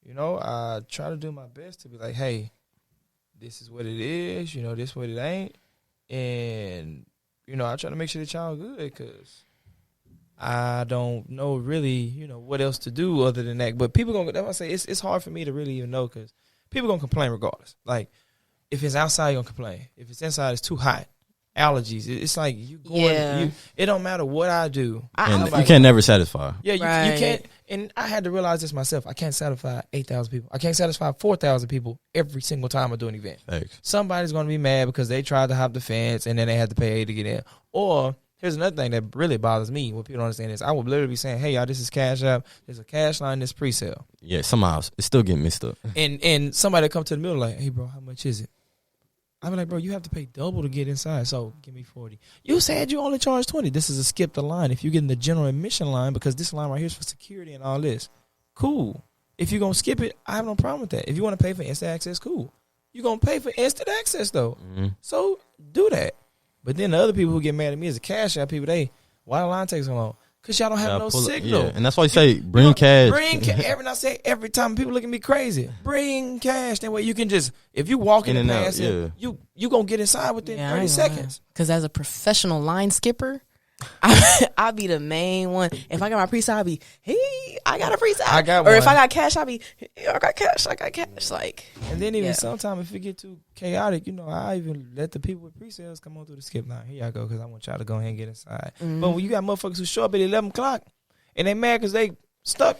you know, I try to do my best to be like, hey, this is what it is. You know, this what it ain't. And, you know, I try to make sure that y'all good because I don't know really, you know, what else to do other than that. But people that's why I say it's hard for me to really even know because people going to complain regardless. Like, if it's outside, you're going to complain. If it's inside, it's too hot. Allergies. It's like you going. Yeah. It don't matter what I do. And Somebody- you can never satisfy. Yeah, you Right. can't. And I had to realize this myself. I can't satisfy 8,000 people. I can't satisfy 4,000 people every single time I do an event. Thanks. Somebody's going to be mad because they tried to hop the fence and then they had to pay 8 to get in. Or here's another thing that really bothers me. What people don't understand is I would literally be saying, hey, y'all, this is Cash App. There's a cash line, this pre-sale. Yeah, somehow it's still getting mixed up. And somebody come to the middle like, hey, bro, how much is it? I be like, bro, you have to pay double to get inside, so give me 40. You said you only charge 20. This is a skip the line. If you get in the general admission line, because this line right here is for security and all this, cool. If you're going to skip it, I have no problem with that. If you want to pay for instant access, cool. You're going to pay for instant access, though. Mm-hmm. So do that. But then the other people who get mad at me is the Cash App people. Why the line takes so long? Because y'all don't have no signal. Yeah, and that's why you say bring cash. Bring cash. Every time people look at me crazy. Bring cash. That way you can just, if you walk in In and and out, pass it, you going to get inside within 30 seconds. Because as a professional line skipper, I'll be the main one. If I got my pre-sale, I'll be, hey, I got a pre-sale. I got or if one. I got cash, I'll be, hey, I got cash. Like, And then even Yeah. sometimes if it get too chaotic, you know, I even let the people with pre-sales come on through the skip line. Here y'all go, because I want y'all to go ahead and get inside. Mm-hmm. But when you got motherfuckers who show up at 11 o'clock and they mad because they stuck,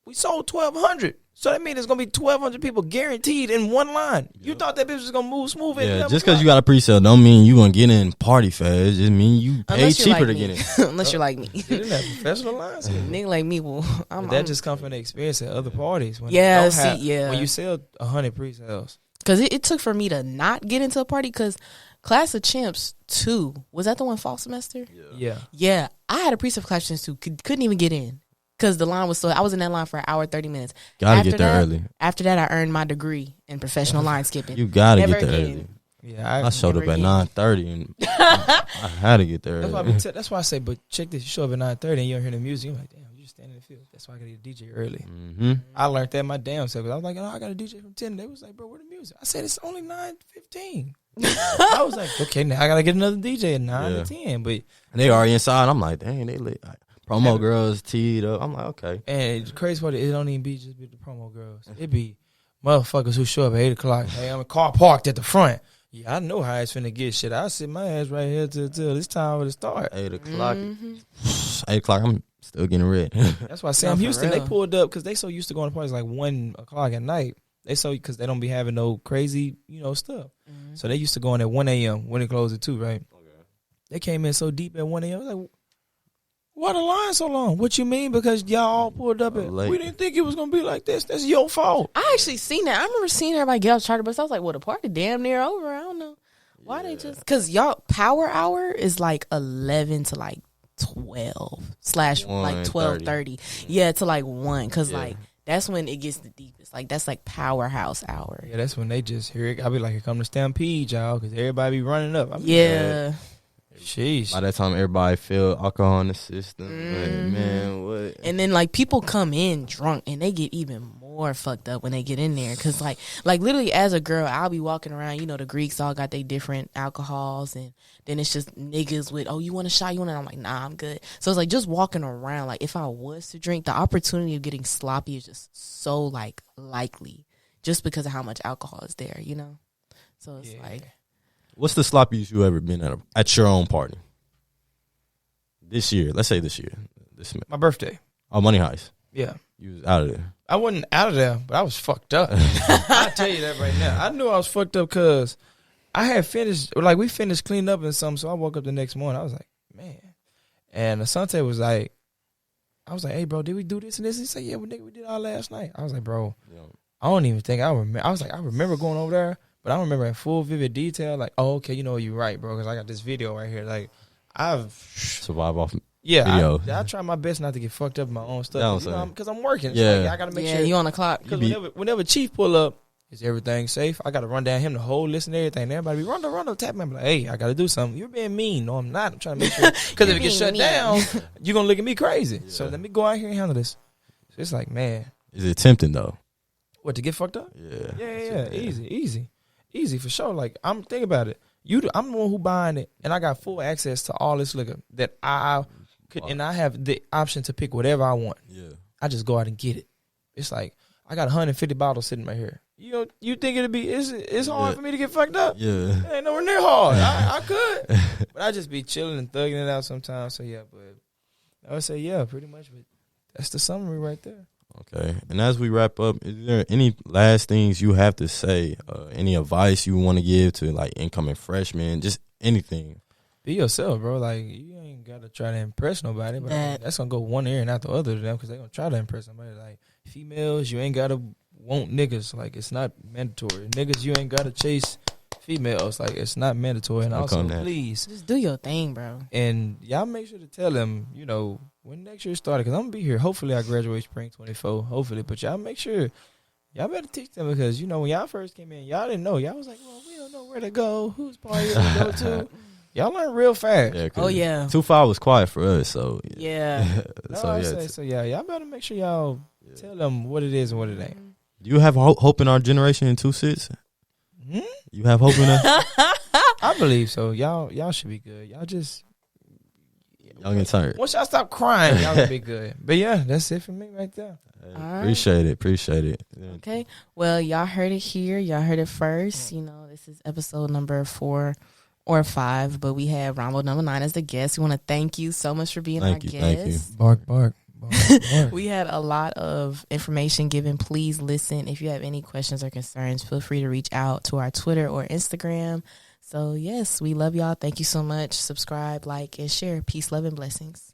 we sold 1,200. So that means there's going to be 1,200 people guaranteed in one line. You thought that bitch was going to move smooth at Yeah, 11 just because you o'clock. got a pre-sale don't mean you gonna get in party fast. It just mean you pay unless you're cheaper like to me. get in. Unless you're like me. They didn't have professional lines. Nigga like me will. But that just comes from the experience at other parties. When Yeah, they don't see, have- yeah. When you sell 100 pre-sales. Because it took for me to not get into a party because Class of Champs 2, was that the one fall semester? Yeah. Yeah. I had a pre-sale for Class of Champs 2. Couldn't even get in because the line was I was in that line for an hour, 30 minutes. Gotta After get there that- early. After that, I earned my degree in professional line skipping. You gotta Never get there again. early. Yeah, I showed up Never at again. 9:30 and I had to get there That's why, early. that's why I say, but check this. You show up at 9:30 and you don't hear the music. You're like, damn, you just standing in the field. That's why I got to get a DJ early. Mm-hmm. I learned that my damn self. 'Cause I was like, oh, I got a DJ from 10. They was like, bro, where the music? I said, it's only 9:15. I was like, okay, now I got to get another DJ at 9 Yeah. to 10. But And they already inside. I'm like, dang, they lit. Like, promo girls teed up. I'm like, okay. and the crazy part, it don't even be just be the promo girls. It be motherfuckers who show up at 8 o'clock. Hey, I'm a car parked at the front. Yeah, I know how it's finna get shit. I sit my ass right here till it's time for the start. 8 o'clock. Mhm. 8 o'clock. I'm still getting ready. That's why Sam for Houston, they real. pulled up because they so used to going to parties like 1 o'clock at night. They so because they don't be having no crazy, stuff. Mhm. So they used to go in at 1 a.m. when it closed at 2, right? They came in so deep at 1 a.m. I was like, why the line so long? What you mean? Because y'all all pulled up at, Late. we didn't think it was going to be like this. That's your fault. I actually seen that. I remember seeing everybody get off the charter bus. I was like, well, the party damn near over. I don't know. Why they just... Because y'all, power hour is like 11 to like 12 / like 12:30. Yeah, to like 1. Because like, that's when it gets the deepest. Like, that's like powerhouse hour. Yeah, that's when they just hear it. I'll be like, here come the stampede, y'all, because everybody be running up. Yeah. Sheesh. By that time, everybody feel alcohol in the system. Mhm. Like, man, what? And then like people come in drunk and they get even more fucked up when they get in there. Cause like literally as a girl, I'll be walking around, the Greeks all got their different alcohols and then it's just niggas with, oh, you want a shot? You want it? I'm like, nah, I'm good. So it's like just walking around. Like if I was to drink, the opportunity of getting sloppy is just so like likely just because of how much alcohol is there, So it's like, What's the sloppiest you ever been at your own party? This year. Let's say this year. My birthday. Oh, Money Heist. Yeah. You was out of there. I wasn't out of there, but I was fucked up. I'll tell you that right now. I knew I was fucked up because I had finished, like we finished cleaning up and something, so I woke up the next morning. I was like, man. And Asante was like, I was like, hey, bro, did we do this and this? He said, yeah, we did all last night. I was like, bro, I don't even think I remember. I was like, I remember going over there, but I don't remember in full, vivid detail. Like, oh, okay, you're right, bro, because I got this video right here. Like, I've survive off video. I try my best not to get fucked up in my own stuff. Because I'm working. Yeah. Like, I got to make sure. you on the clock. Because whenever Chief pull up, is everything safe? I got to run down him the whole list and everything. And everybody be, Rondo, tap me. I'm like, hey, I got to do something. You're being mean. No, I'm not. I'm trying to make sure. Because if it gets shut down, you're going to look at me crazy. Yeah. So let me go out here and handle this. So it's like, man. Is it tempting, though? What, to get fucked up? Yeah. Yeah. Easy for sure. Like, I'm thinking about it. I'm the one who buying it, and I got full access to all this liquor that I could, and I have the option to pick whatever I want. Yeah. I just go out and get it. It's like, I got 150 bottles sitting right here. You think it's hard for me to get fucked up? Yeah. It ain't nowhere near hard. I could. But I just be chilling and thugging it out sometimes. So, yeah, but I would say, yeah, pretty much. But that's the summary right there. Okay. And as we wrap up, is there any last things you have to say? Any advice you want to give to, like, incoming freshmen? Just anything. Be yourself, bro. Like, you ain't got to try to impress nobody. But that's going to go one ear and out the other to them because they're going to try to impress somebody. Like, females, you ain't got to want niggas. Like, it's not mandatory. Niggas, you ain't got to chase females. Like, it's not mandatory. And also, please. Just do your thing, bro. And y'all make sure to tell them, when next year started. Because I'm going to be here. Hopefully, I graduate spring 24. Hopefully. But y'all make sure. Y'all better teach them because, when y'all first came in, y'all didn't know. Y'all was like, well, we don't know where to go. Whose party to go to? Y'all learn real fast. Yeah, 2-5 was quiet for us, so yeah. Y'all better make sure y'all tell them what it is and what it ain't. Do you have hope in our generation in 2-6? You have hope in us? I believe so. Y'all should be good. Y'all get tired. Once y'all stop crying, y'all gonna be good. But yeah, that's it for me right there. Appreciate it. Yeah. Okay. Well, y'all heard it here. Y'all heard it first. This is episode number 4 or 5, but we have Rondo number 9 as the guest. We want to thank you so much for being our guest. Thank you. Bark. We had a lot of information given. Please listen. If you have any questions or concerns, feel free to reach out to our Twitter or Instagram. So, yes, we love y'all. Thank you so much. Subscribe, like, and share. Peace, love, and blessings.